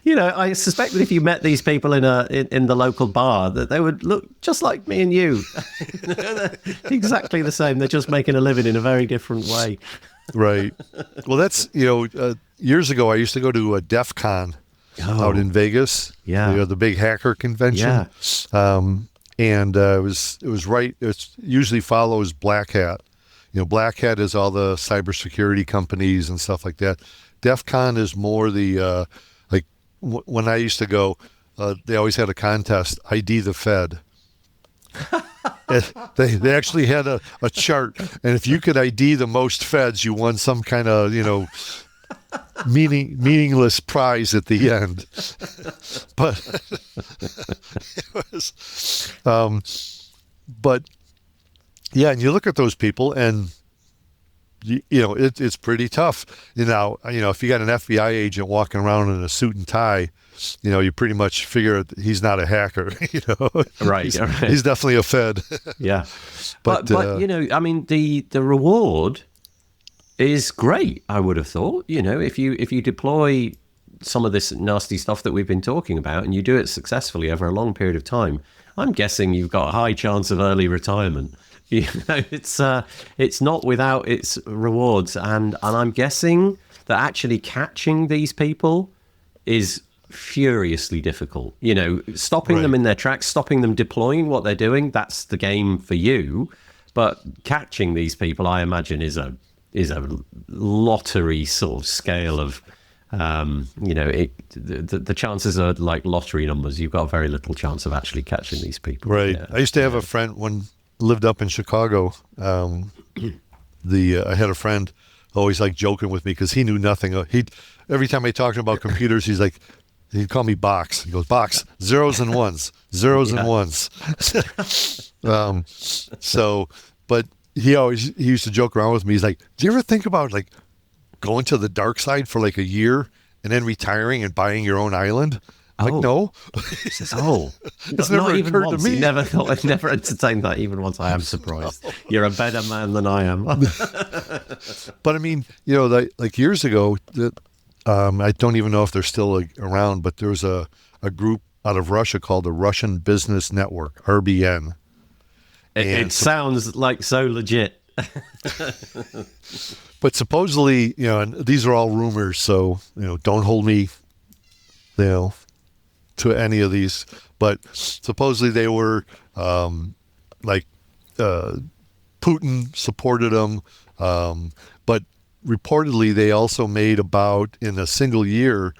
I suspect that if you met these people in the local bar, that they would look just like me and you. Exactly the same. They're just making a living in a very different way. Right. Well, that's, years ago, I used to go to a DEF CON out in Vegas. Yeah. The big hacker convention. Yeah. And it was right. It usually follows Black Hat. Black Hat is all the cybersecurity companies and stuff like that. DEF CON is more the, when I used to go, they always had a contest, ID the Fed. They actually had a chart, and if you could ID the most feds, you won some kind of, meaningless prize at the end. But it was, yeah, and you look at those people, and it's pretty tough. If you got an FBI agent walking around in a suit and tie, you pretty much figure he's not a hacker. Right. He's definitely a Fed. Yeah, but the reward is great. I would have thought, if you deploy some of this nasty stuff that we've been talking about, and you do it successfully over a long period of time, I'm guessing you've got a high chance of early retirement. It's not without its rewards, and I'm guessing that actually catching these people is furiously difficult. Stopping them in their tracks, stopping them deploying what they're doing, that's the game for you. But catching these people, I imagine, is a lottery sort of scale of, the chances are like lottery numbers. You've got very little chance of actually catching these people. Right. Yeah. I used to have a friend when lived up in Chicago. I had a friend always like joking with me because he knew nothing. Every time I talked about computers, he'd call me Box. He goes, Box, zeros and ones, and ones. But he used to joke around with me. He's like, do you ever think about like going to the dark side for like a year and then retiring and buying your own island? Like, no. It's never not even occurred once. to me. I've never entertained that even once. I am surprised. You're a better man than I am. But I mean, like years ago, I don't even know if they're still around, but there was a group out of Russia called the Russian Business Network, RBN. It sounds like so legit. But supposedly, and these are all rumors, so, don't hold me, to any of these. But supposedly they were, Putin supported them. But reportedly they also made in a single year,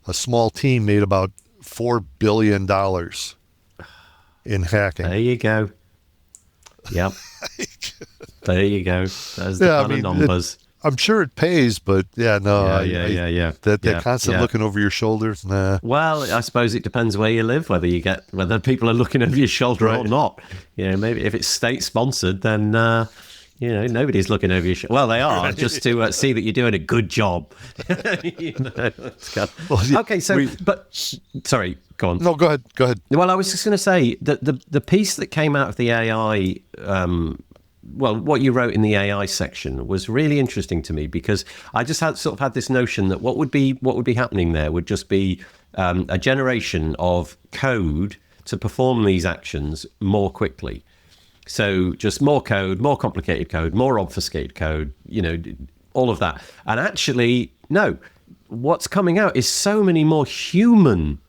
a small team made about $4 billion in hacking. There you go. Yep. There you go. There's the kind of numbers. I'm sure it pays, but yeah. Yeah. That constant looking over your shoulder, nah. Well, I suppose it depends where you live, whether people are looking over your shoulder or not. Maybe if it's state sponsored, then nobody's looking over your shoulder. Well, they are just to see that you're doing a good job. Okay, so sorry, go on. No, go ahead. Well, I was just going to say that the piece that came out of the AI. What you wrote in the AI section was really interesting to me, because I just had this notion that what would be happening there would just be a generation of code to perform these actions more quickly. So just more code, more complicated code, more obfuscated code, all of that. And actually, no, what's coming out is so many more human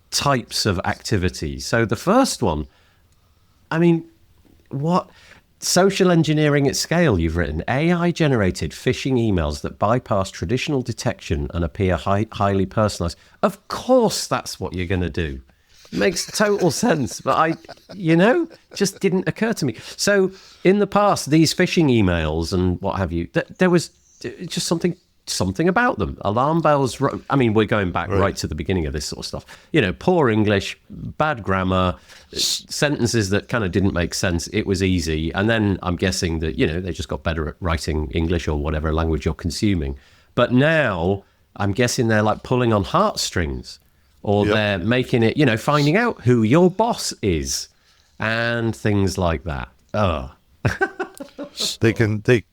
types of activities. So the first one, I mean, what... Social engineering at scale, you've written. AI-generated phishing emails that bypass traditional detection and appear highly personalized. Of course, that's what you're going to do. Makes total sense. But just didn't occur to me. So in the past, these phishing emails and what have you, there was just something about them. Alarm bells. I mean, we're going back right to the beginning of this sort of stuff. Poor English, bad grammar, sentences that kind of didn't make sense. It was easy. And then I'm guessing that, they just got better at writing English or whatever language you're consuming. But now I'm guessing they're like pulling on heartstrings, or they're making it, finding out who your boss is and things like that. Oh.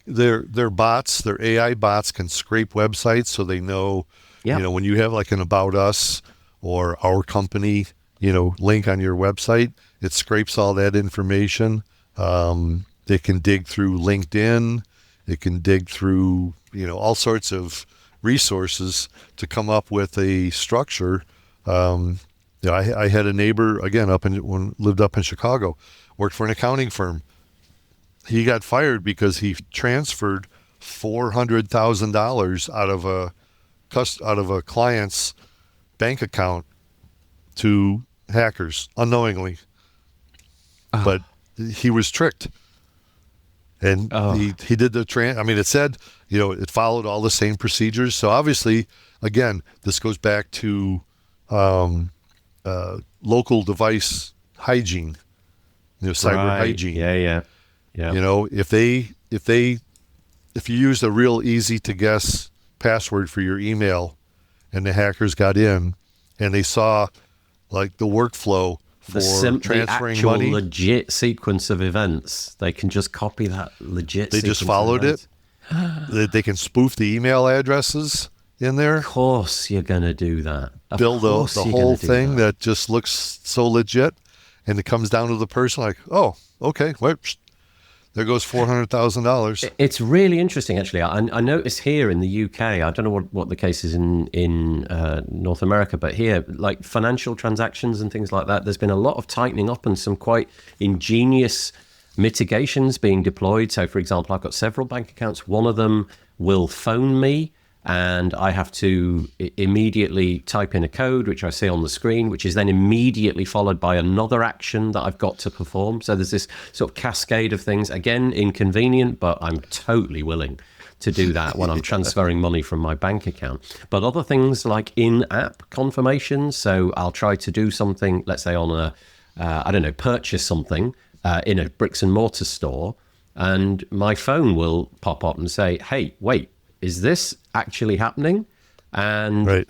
Their bots, their AI bots can scrape websites, so they know, when you have like an About Us or Our Company, link on your website, it scrapes all that information. They can dig through LinkedIn. It can dig through, all sorts of resources to come up with a structure. I had a neighbor, again, lived up in Chicago, worked for an accounting firm. He got fired because he transferred $400,000 out of a client's bank account to hackers unknowingly. But he was tricked, and he did the it said, it followed all the same procedures. So obviously, again, this goes back to local device hygiene, cyber hygiene. Yeah. If you used a real easy to guess password for your email, and the hackers got in and they saw like the workflow for transferring money, legit sequence of events, they can just copy that legit. They just followed it. They can spoof the email addresses in there. Of course, you're gonna do that. Build the whole thing that just looks so legit, and it comes down to the person like, oh, okay, well, there goes $400,000. It's really interesting, actually. I noticed here in the UK, I don't know what the case is in North America, but here, like financial transactions and things like that, there's been a lot of tightening up and some quite ingenious mitigations being deployed. So, for example, I've got several bank accounts. One of them will phone me, and I have to immediately type in a code, which I see on the screen, which is then immediately followed by another action that I've got to perform. So there's this sort of cascade of things. Again, inconvenient, but I'm totally willing to do that when I'm transferring money from my bank account. But other things like in-app confirmations. So I'll try to do something, let's say on purchase something in a bricks and mortar store, and my phone will pop up and say, hey, wait, is this actually happening? And,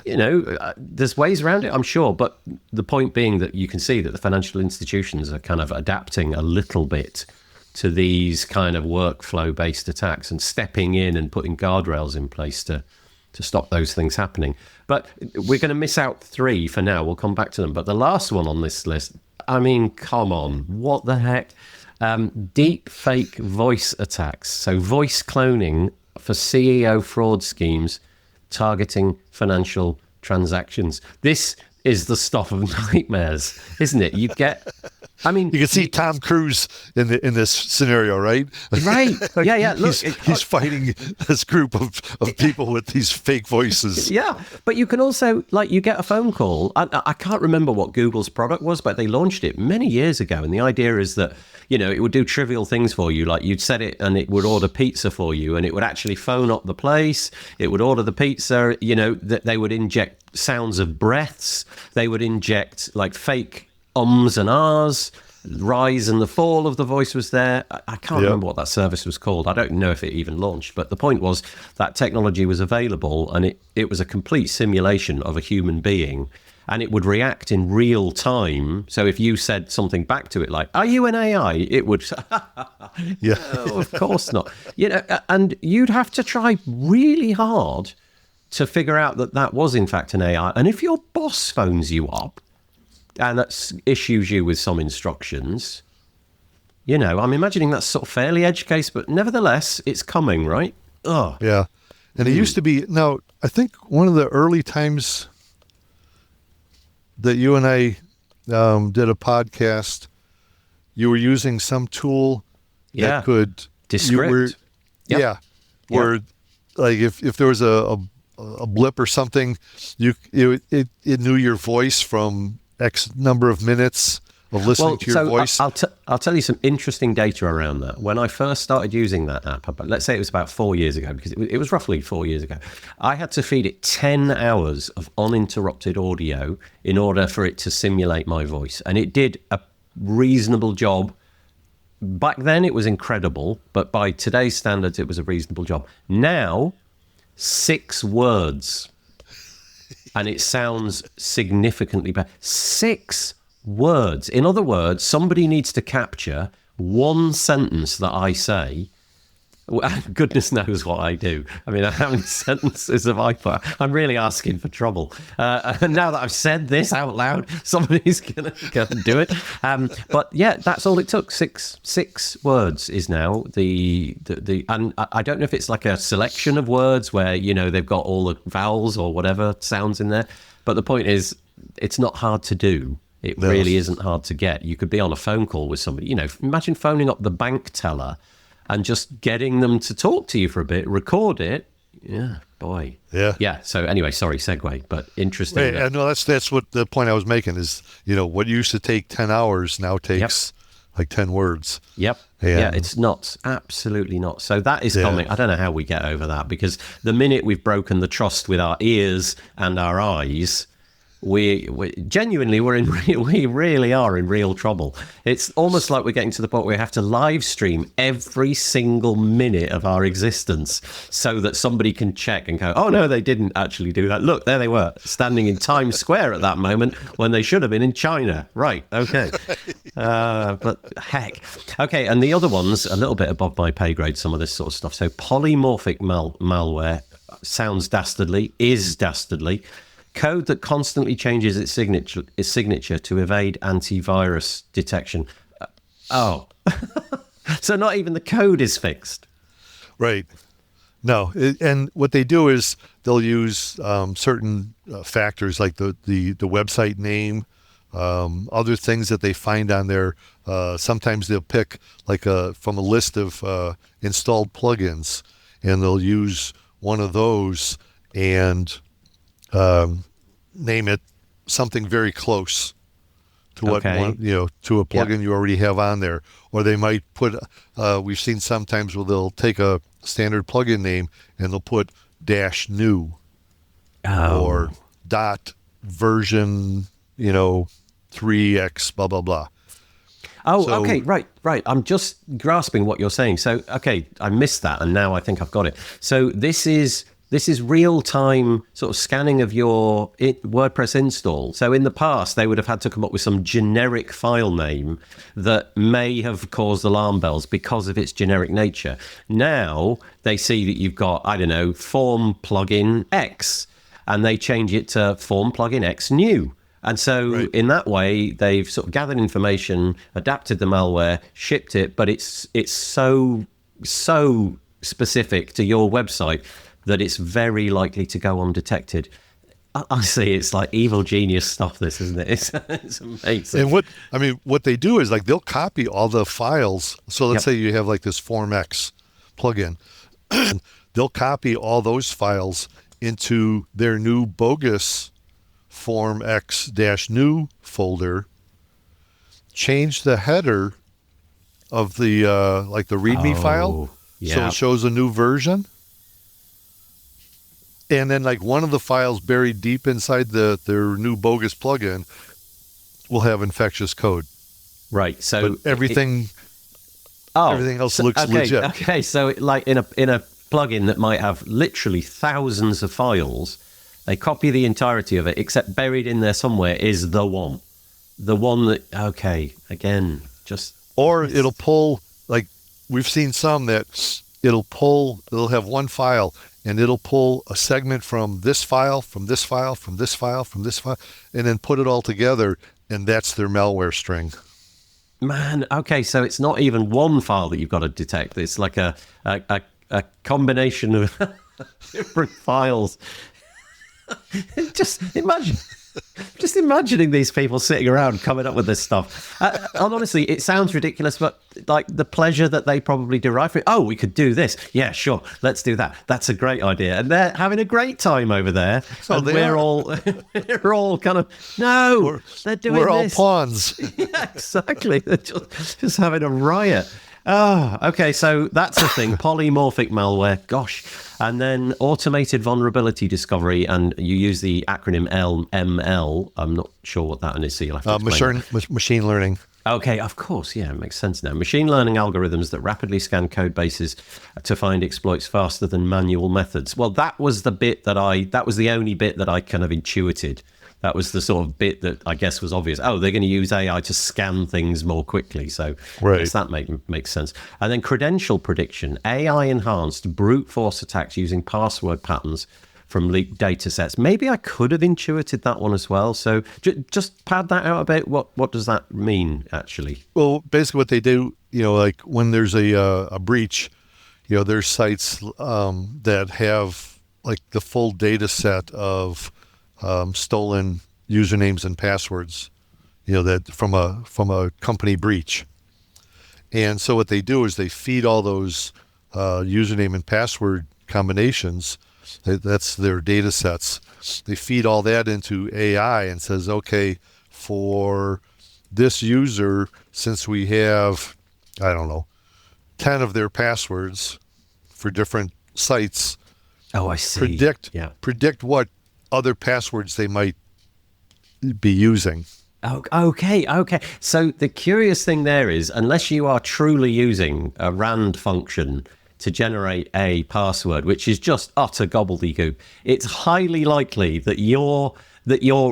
there's ways around it, I'm sure. But the point being that you can see that the financial institutions are kind of adapting a little bit to these kind of workflow-based attacks and stepping in and putting guardrails in place to stop those things happening. But we're going to miss out 3 for now. We'll come back to them. But the last one on this list, I mean, come on, what the heck? Deep fake voice attacks. So voice cloning for CEO fraud schemes targeting financial transactions. This is the stuff of nightmares, isn't it? You get I mean, you can see Tom Cruise in this scenario, right? Right. Yeah, yeah. Look, he's fighting this group of people with these fake voices. Yeah, but you can also, like, you get a phone call. I can't remember what Google's product was, but they launched it many years ago. And the idea is that, it would do trivial things for you. Like, you'd set it and it would order pizza for you, and it would actually phone up the place. It would order the pizza, that they would inject sounds of breaths. They would inject, like, fake ums and ahs. Rise and the fall of the voice was there. I can't remember what that service was called. I don't know if it even launched, but the point was that technology was available, and it was a complete simulation of a human being, and it would react in real time. So if you said something back to it like, "Are you an AI?" it would Yeah. No, of course not. And you'd have to try really hard to figure out that was in fact an AI. And if your boss phones you up and that issues you with some instructions, I'm imagining that's sort of fairly edge case, but nevertheless, it's coming, right? Oh, Yeah. And it used to be, now, I think one of the early times that you and I did a podcast, you were using some tool that could... Descript. Yeah. Where, like, if there was a blip or something, it knew your voice from X number of minutes of listening to your voice. I'll tell you some interesting data around that. When I first started using that app, but let's say it was about 4 years ago, because it was roughly 4 years ago, I had to feed it 10 hours of uninterrupted audio in order for it to simulate my voice. And it did a reasonable job. Back then it was incredible, but by today's standards, it was a reasonable job. Now, 6 words. And it sounds significantly better. 6 words. In other words, somebody needs to capture one sentence that I say. Goodness knows what I do. I mean, how many sentences have I put? I'm really asking for trouble. And now that I've said this out loud, somebody's going to go and do it. But yeah, that's all it took. Six words is now the and I don't know if it's like a selection of words where, they've got all the vowels or whatever sounds in there. But the point is, it's not hard to do. It really isn't hard to get. You could be on a phone call with somebody, imagine phoning up the bank teller and just getting them to talk to you for a bit, record it. Yeah, boy. Yeah. Yeah. So anyway, sorry, segue, but interesting. No, that's what the point I was making is, what used to take 10 hours now takes like 10 words. Yep. Yeah, it's not. Absolutely not. So that is coming. I don't know how we get over that, because the minute we've broken the trust with our ears and our eyes, we genuinely we really are in real trouble. It's almost like we're getting to the point where we have to live stream every single minute of our existence so that somebody can check and go, "Oh no, they didn't actually do that. Look, there they were standing in Times Square at that moment when they should have been in China." Right? Okay. But heck, okay. And the other one's a little bit above my pay grade. Some of this sort of stuff. So polymorphic malware sounds dastardly. Is dastardly. Code that constantly changes its signature to evade antivirus detection. So not even the code is fixed. Right. No. And what they do is they'll use certain factors like the website name, other things that they find on there. Sometimes they'll pick like from a list of installed plugins, and they'll use one of those and name it something very close to what to a plugin you already have on there. Or they might put we've seen sometimes where they'll take a standard plugin name and they'll put -new or .version 3x blah blah blah. Okay, right. I'm just grasping what you're saying. So, okay, I missed that, and now I think I've got it. So this is real-time sort of scanning of your WordPress install. So in the past, they would have had to come up with some generic file name that may have caused alarm bells because of its generic nature. Now they see that you've got, I don't know, form plugin X, and they change it to form plugin X new. And so in that way, they've sort of gathered information, adapted the malware, shipped it, but it's so specific to your website that it's very likely to go undetected. Honestly, it's like evil genius stuff, this, isn't it? It's amazing. And what they do is like they'll copy all the files. So let's Yep. say you have like this Form X plugin. They'll copy all those files into their new bogus Form X dash new folder, change the header of the like the README file, Oh, so yeah. it shows a new version. And then like one of the files buried deep inside their new bogus plugin will have infectious code. Right. So But everything oh, everything else so, looks okay, legit. okay. So like in a plugin that might have literally thousands of files, they copy the entirety of it, except buried in there somewhere is the one that. Okay, again, just Or it'll pull, like we've seen some that it'll have one file and it'll pull a segment from this file, from this file, from this file, from this file, and then put it all together, and that's their malware string. man. Okay, so it's not even one file that you've got to detect. It's like a combination of different files. Just imagine. Just imagining these people sitting around coming up with this stuff. And honestly, it sounds ridiculous, but like the pleasure that they probably derive from it. Oh, we could do this. Yeah, sure. Let's do that. That's a great idea. And they're having a great time over there. So and they we're are. all we're all kind of they're doing We're all this. pawns. Yeah, exactly. They're just having a riot. Oh, okay. So that's a thing. Polymorphic malware. Gosh. And then automated vulnerability discovery. And you use the acronym ML. I'm not sure what that is, so you'll have to explain. Machine learning. Okay, of course. Yeah, it makes sense now. Machine learning algorithms that rapidly scan code bases to find exploits faster than manual methods. Well, that was that was the only bit that I kind of intuited. That was the sort of bit that I guess was obvious. Oh, they're going to use AI to scan things more quickly. So Right. I guess that makes sense. And then credential prediction, AI enhanced brute force attacks using password patterns from leaked data sets. Maybe I could have intuited that one as well. So just pad that out a bit. What does that mean, actually? Well, basically what they do, like when there's a breach, there's sites that have like the full data set of stolen usernames and passwords, that from a company breach. And so what they do is they feed all those username and password combinations. That's their data sets. They feed all that into AI and says, okay, for this user, since we have, I don't know, 10 of their passwords for different sites, Oh, I see. predict what other passwords they might be using. Oh, okay. So the curious thing there is, unless you are truly using a RAND function to generate a password, which is just utter gobbledygook, it's highly likely that your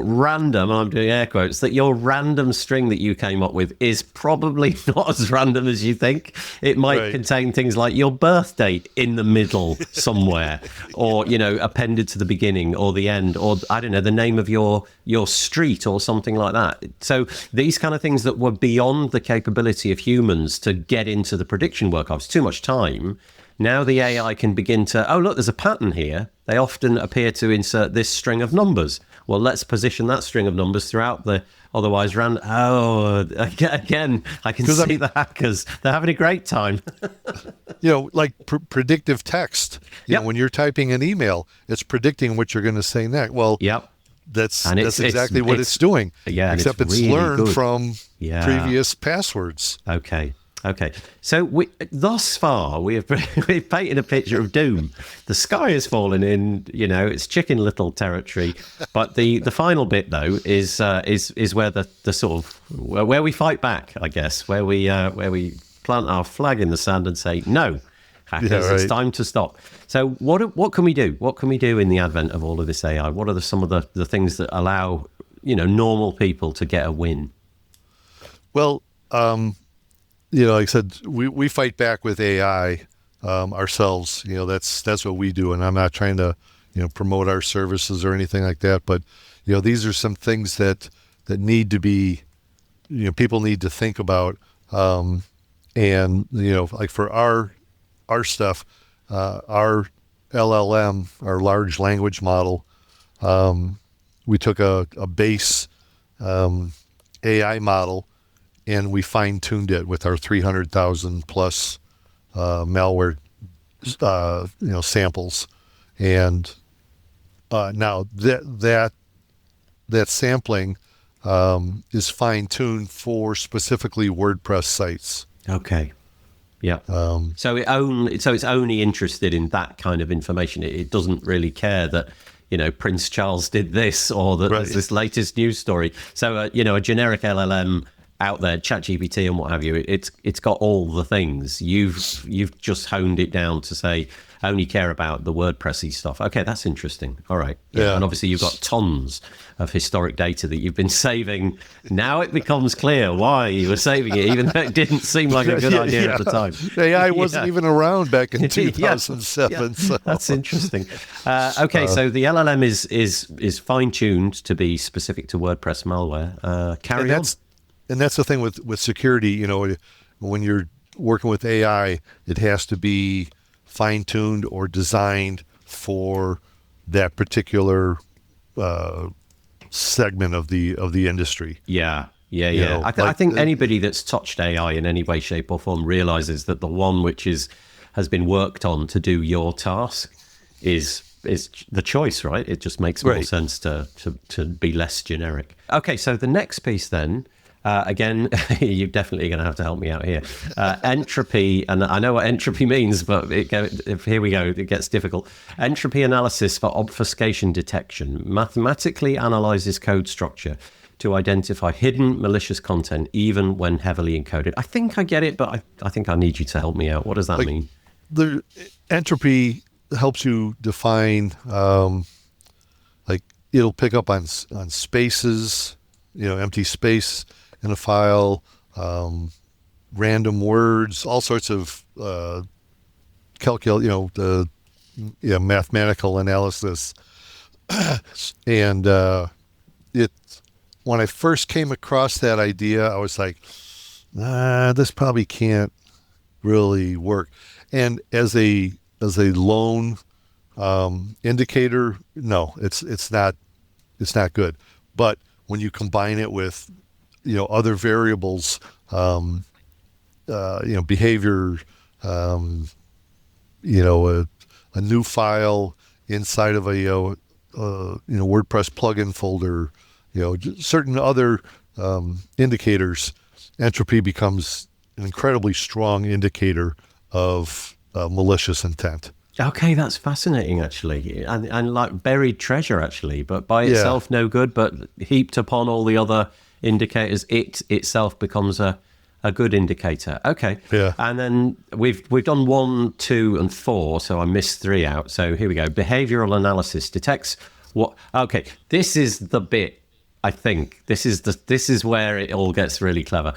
random, I'm doing air quotes, that your random string that you came up with is probably not as random as you think. It might contain things like your birth date in the middle somewhere, or, appended to the beginning or the end, or I don't know, the name of your street or something like that. So these kind of things that were beyond the capability of humans to get into the prediction work of, it's too much time. Now the AI can begin to, oh, look, there's a pattern here. They often appear to insert this string of numbers. Well, let's position that string of numbers throughout the otherwise random. Oh, again, I can see the hackers. They're having a great time. Like predictive text. When you're typing an email, it's predicting what you're going to say next. Well, that's exactly what it's doing. Yeah, except it's really learned good from previous passwords. Okay. So thus far, we've painted a picture of doom. The sky is falling in, it's Chicken Little territory. But the final bit, though, is where the sort of where we fight back, I guess, where we plant our flag in the sand and say no, hackers, it's time to stop. So what can we do? What can we do in the advent of all of this AI? What are some of the things that allow normal people to get a win? Well, like I said, we fight back with AI ourselves. That's what we do, and I'm not trying to promote our services or anything like that. But these are some things that need to be people need to think about. And like for our stuff, our LLM, our large language model, we took a base AI model and we fine-tuned it with our 300,000 plus malware samples, and now that sampling is fine-tuned for specifically WordPress sites. Okay. Yeah. So it's only interested in that kind of information. It doesn't really care that, Prince Charles did this, or that there's this latest news story. So a generic LLM out there, ChatGPT and what have you, it's got all the things. You've just honed it down to say only care about the WordPressy stuff. Okay, that's interesting. All right. Yeah. And obviously you've got tons of historic data that you've been saving. Now it becomes clear why you were saving it, even though it didn't seem like a good idea at the time. AI wasn't even around back in 2007. So. That's interesting. Okay, so the LLM is fine-tuned to be specific to WordPress malware. Carry on. And that's the thing with security. When you're working with AI, it has to be fine-tuned or designed for that particular segment of the industry. Yeah. I think anybody that's touched AI in any way, shape, or form realizes that the one which has been worked on to do your task is the choice, right? It just makes more sense to be less generic. Okay, so the next piece then. Again, you're definitely going to have to help me out here. Entropy, and I know what entropy means, but here we go, it gets difficult. Entropy analysis for obfuscation detection mathematically analyzes code structure to identify hidden malicious content, even when heavily encoded. I think I get it, but I think I need you to help me out. What does that mean? The entropy helps you define, it'll pick up on spaces, empty space in a file, random words, all sorts of mathematical analysis. And when I first came across that idea, I was like, this probably can't really work. And as a lone indicator, no, it's not good. But when you combine it with other variables, behavior, a new file inside of a WordPress plugin folder, certain other indicators, entropy becomes an incredibly strong indicator of malicious intent. Okay, that's fascinating, actually, and like buried treasure, actually, but by itself no good, but heaped upon all the other indicators, it itself becomes a good indicator. Okay, and then we've done 1, 2, and 4, so I missed 3 out. So here we go. Behavioral analysis detects what? Okay, this is the bit. I think this is where it all gets really clever.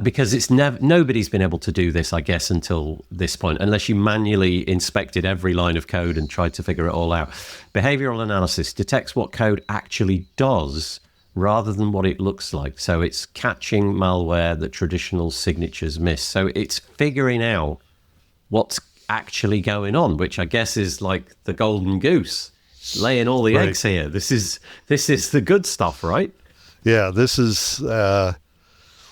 Because it's nobody's been able to do this, I guess, until this point, unless you manually inspected every line of code and tried to figure it all out. Behavioral analysis detects what code actually does rather than what it looks like. So it's catching malware that traditional signatures miss. So it's figuring out what's actually going on, which I guess is like the golden goose. It's laying all the eggs here. This is the good stuff, right? Yeah, this is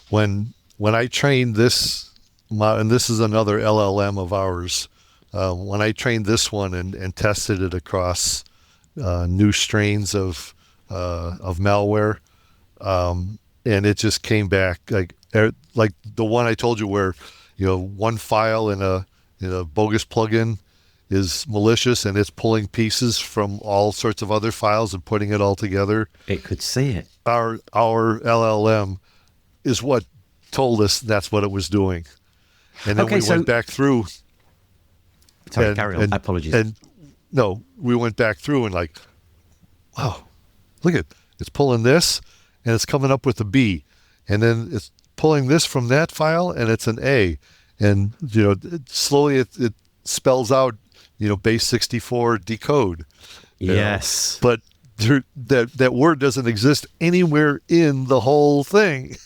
when I trained this, and this is another LLM of ours, when I trained this one and tested it across new strains of malware, and it just came back like the one I told you where one file in a bogus plugin is malicious and it's pulling pieces from all sorts of other files and putting it all together. It could see it. Our LLM is what told us that's what it was doing. And then went back through. Sorry, carry on. Apologies. And no, we went back through and like, wow, look at it's pulling this and it's coming up with a B. And then it's pulling this from that file and it's an A. And, slowly it spells out, base 64 decode. Yes. But that word doesn't exist anywhere in the whole thing.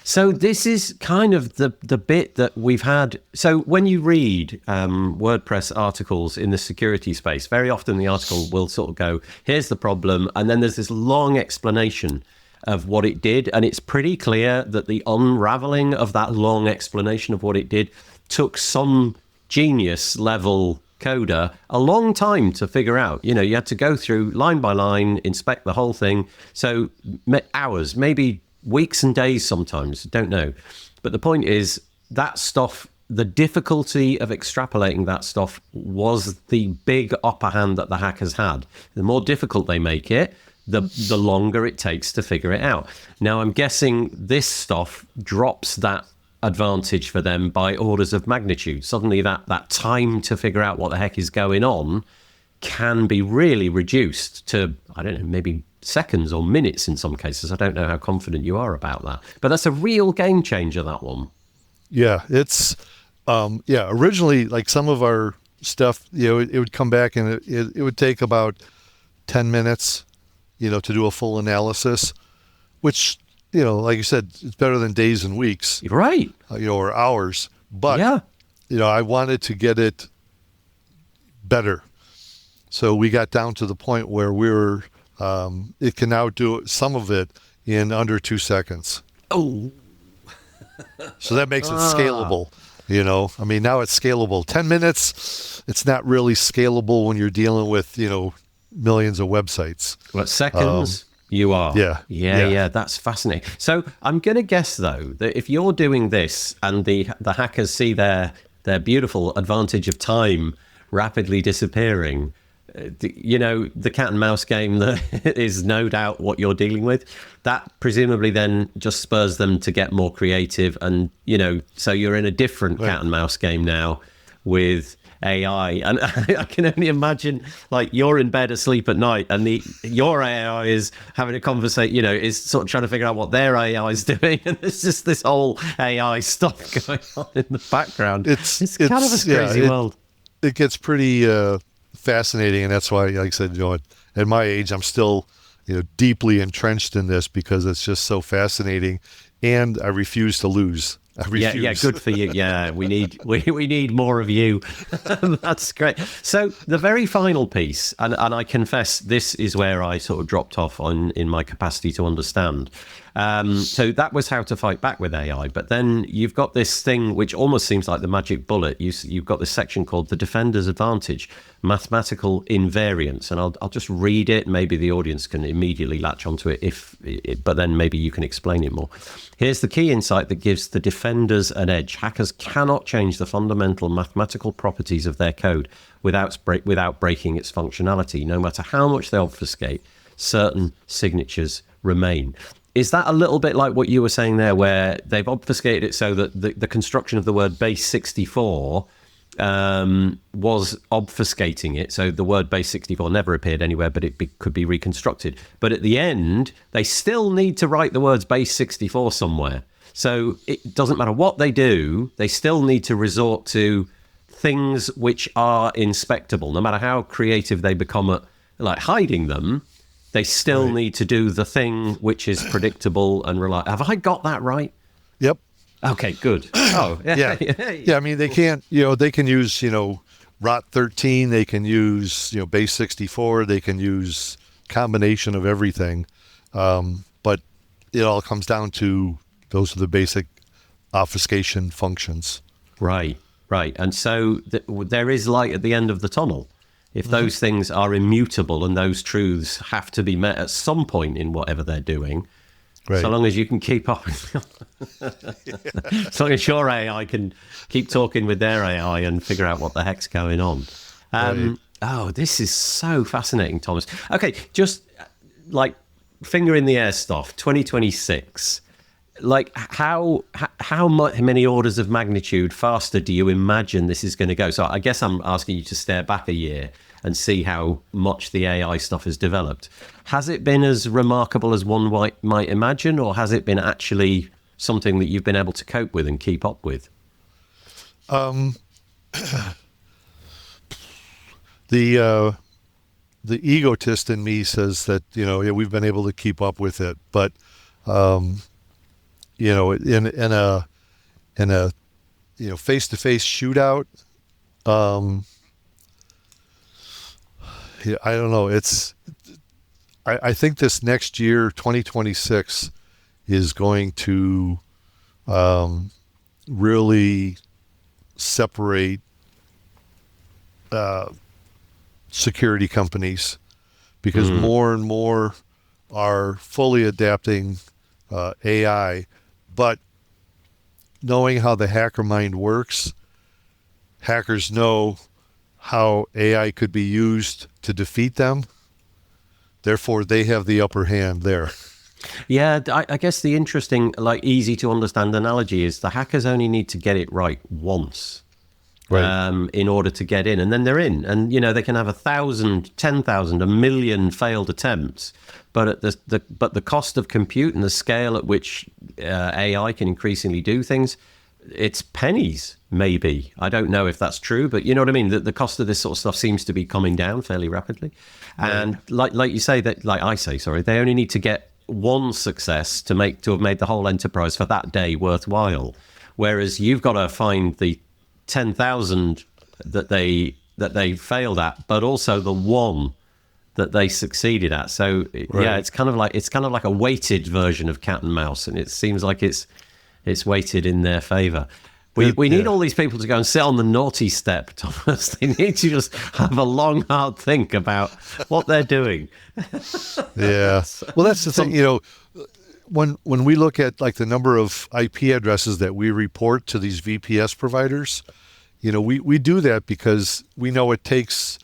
So this is kind of the bit that we've had. So when you read WordPress articles in the security space, very often the article will sort of go, here's the problem. And then there's this long explanation of what it did. And it's pretty clear that the unraveling of that long explanation of what it did took some genius level coder a long time to figure out. You know, you had to go through line by line, inspect the whole thing. So hours, maybe weeks and days sometimes, don't know. But the point is that stuff, the difficulty of extrapolating that stuff was the big upper hand that the hackers had. The more difficult they make it, the longer it takes to figure it out. Now, I'm guessing this stuff drops that advantage for them by orders of magnitude. Suddenly that time to figure out what the heck is going on can be really reduced to, I don't know, maybe seconds or minutes in some cases. I don't know how confident you are about that, but that's a real game changer, that one. Yeah, it's originally, like, some of our stuff, it would come back and it would take about 10 minutes, to do a full analysis, which, like you said, it's better than days and weeks, Right? Or hours. But Yeah. I wanted to get it better, so we got down to the point where it can now do some of it in under 2 seconds. Oh, So that makes it scalable. I mean, now it's scalable. 10 minutes, it's not really scalable when you're dealing with, millions of websites. what, seconds? You are. Yeah. That's fascinating. So I'm going to guess, though, that if you're doing this and the hackers see their beautiful advantage of time rapidly disappearing, the cat and mouse game that is no doubt what you're dealing with, that presumably then just spurs them to get more creative. And, so you're in a different cat and mouse game now with AI. And I can only imagine, like, you're in bed asleep at night and your AI is having a conversation, is sort of trying to figure out what their AI is doing. And there's just this whole AI stuff going on in the background. It's kind of a crazy world. It gets pretty fascinating, and that's why, like I said, at my age, I'm still, deeply entrenched in this because it's just so fascinating, and I refuse to lose. Yeah, good for you. Yeah, we need more of you. That's great. So the very final piece, and I confess this is where I sort of dropped off in my capacity to understand. So that was how to fight back with AI. But then you've got this thing which almost seems like the magic bullet. You've got this section called the Defender's Advantage, Mathematical Invariance. And I'll just read it. Maybe the audience can immediately latch onto it, but then maybe you can explain it more. Here's the key insight that gives the defenders an edge. Hackers cannot change the fundamental mathematical properties of their code without breaking its functionality. No matter how much they obfuscate, certain signatures remain. Is that a little bit like what you were saying there, where they've obfuscated it so that the construction of the word base 64 was obfuscating it? So the word base 64 never appeared anywhere, but it could be reconstructed. But at the end, they still need to write the words base 64 somewhere. So it doesn't matter what they do, they still need to resort to things which are inspectable. No matter how creative they become at, like, hiding them, they still need to do the thing which is predictable and reliable. Have I got that right? Yep. Okay, good. Oh, yeah. Yeah, I mean, they can't, they can use, ROT 13, they can use, base 64, they can use combination of everything. But it all comes down to those are the basic obfuscation functions. Right. And so there is light at the end of the tunnel. If those things are immutable and those truths have to be met at some point in whatever they're doing, so long as you can keep up, as long as your AI can keep talking with their AI and figure out what the heck's going on. Oh, this is so fascinating, Thomas. Okay, just like finger in the air stuff, 2026. Like how many orders of magnitude faster do you imagine this is going to go? So I guess I'm asking you to stare back a year and see how much the AI stuff has developed. Has it been as remarkable as one might imagine, or has it been actually something that you've been able to cope with and keep up with? The egotist in me says that, we've been able to keep up with it, but in a face-to-face shootout. Yeah, I don't know. I think this next year, 2026, is going to really separate security companies, because more and more are fully adapting AI, but knowing how the hacker mind works, hackers know how AI could be used to defeat them. Therefore, they have the upper hand there. Yeah, I guess the interesting, like, easy to understand analogy is the hackers only need to get it right once. Right. In order to get in, and then they're in, and they can have 1,000, 10,000, 1,000,000 failed attempts, but at the cost of compute and the scale at which AI can increasingly do things, it's pennies. Maybe, I don't know if that's true, but you know what I mean. The cost of this sort of stuff seems to be coming down fairly rapidly, and like you say, that, like I say, sorry, they only need to get one success to have made the whole enterprise for that day worthwhile, whereas you've got to find the 10,000 that they failed at, but also the one that they succeeded at. So yeah, it's kind of like a weighted version of cat and mouse, and it seems like it's weighted in their favor. We need all these people to go and sit on the naughty step, Thomas. They need to just have a long, hard think about what they're doing. Yeah. Well, that's the thing, when we look at like the number of IP addresses that we report to these VPS providers, we do that because we know it takes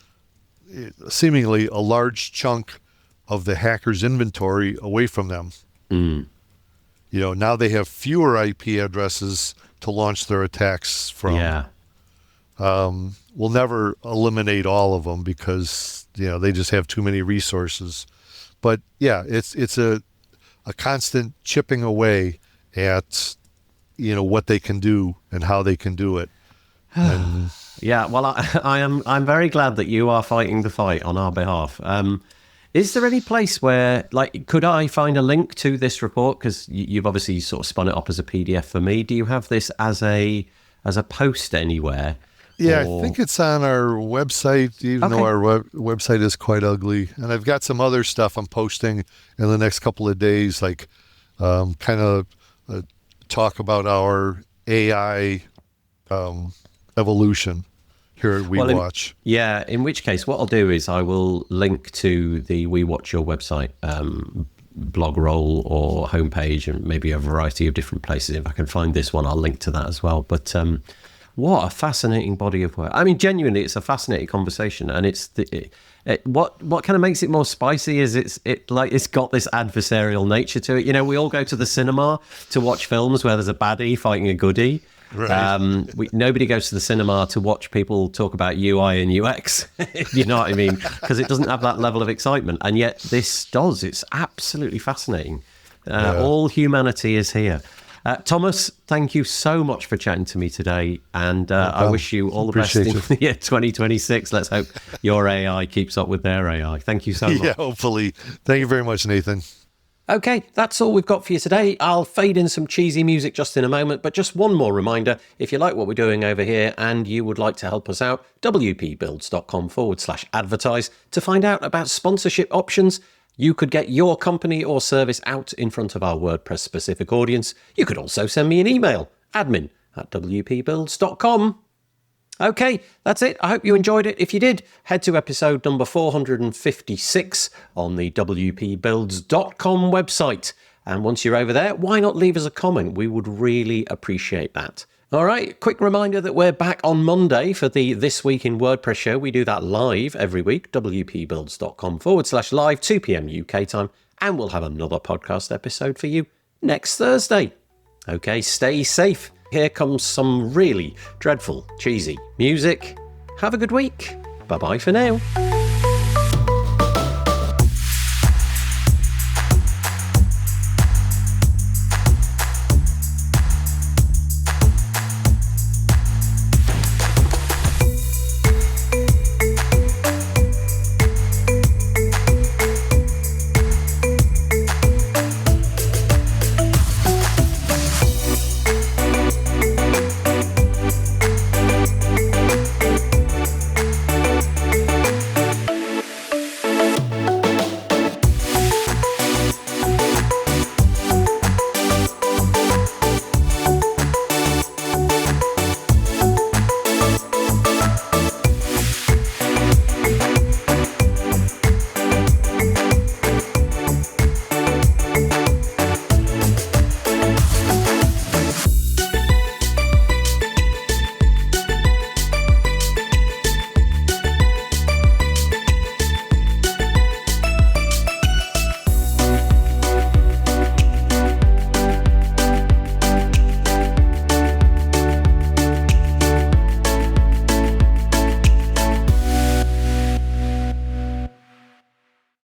seemingly a large chunk of the hacker's inventory away from them. Now they have fewer IP addresses to launch their attacks from. Yeah. We'll never eliminate all of them because, they just have too many resources. But yeah, it's a constant chipping away at, what they can do and how they can do it. And yeah, well, I'm very glad that you are fighting the fight on our behalf. Is there any place where, like, could I find a link to this report? Because you've obviously sort of spun it up as a PDF for me. Do you have this as a post anywhere? Yeah, I think it's on our website, even though our website is quite ugly. And I've got some other stuff I'm posting in the next couple of days, like kind of talk about our AI evolution here at WeWatch. In which case, what I'll do is I will link to the WeWatch Your website blog roll or homepage, and maybe a variety of different places. If I can find this one, I'll link to that as well. But what a fascinating body of work. I mean, genuinely, it's a fascinating conversation, and what kind of makes it more spicy is it's got this adversarial nature to it. We all go to the cinema to watch films where there's a baddie fighting a goodie. Right. Nobody goes to the cinema to watch people talk about UI and UX, you know what I mean? Because it doesn't have that level of excitement. And yet this does. It's absolutely fascinating. All humanity is here. Thomas, thank you so much for chatting to me today. And I wish you all the best in the year 2026. Let's hope your AI keeps up with their AI. Thank you so much. Yeah, hopefully. Thank you very much, Nathan. Okay, that's all we've got for you today. I'll fade in some cheesy music just in a moment, but just one more reminder, if you like what we're doing over here and you would like to help us out, wpbuilds.com/advertise to find out about sponsorship options. You could get your company or service out in front of our WordPress specific audience. You could also send me an email, admin@wpbuilds.com. Okay, that's it. I hope you enjoyed it. If you did, head to episode number 456 on the wpbuilds.com website. And once you're over there, why not leave us a comment? We would really appreciate that. All right, quick reminder that we're back on Monday for the This Week in WordPress show. We do that live every week, wpbuilds.com/live, 2 p.m. UK time. And we'll have another podcast episode for you next Thursday. Okay, stay safe. Here comes some really dreadful, cheesy music. Have a good week. Bye-bye for now.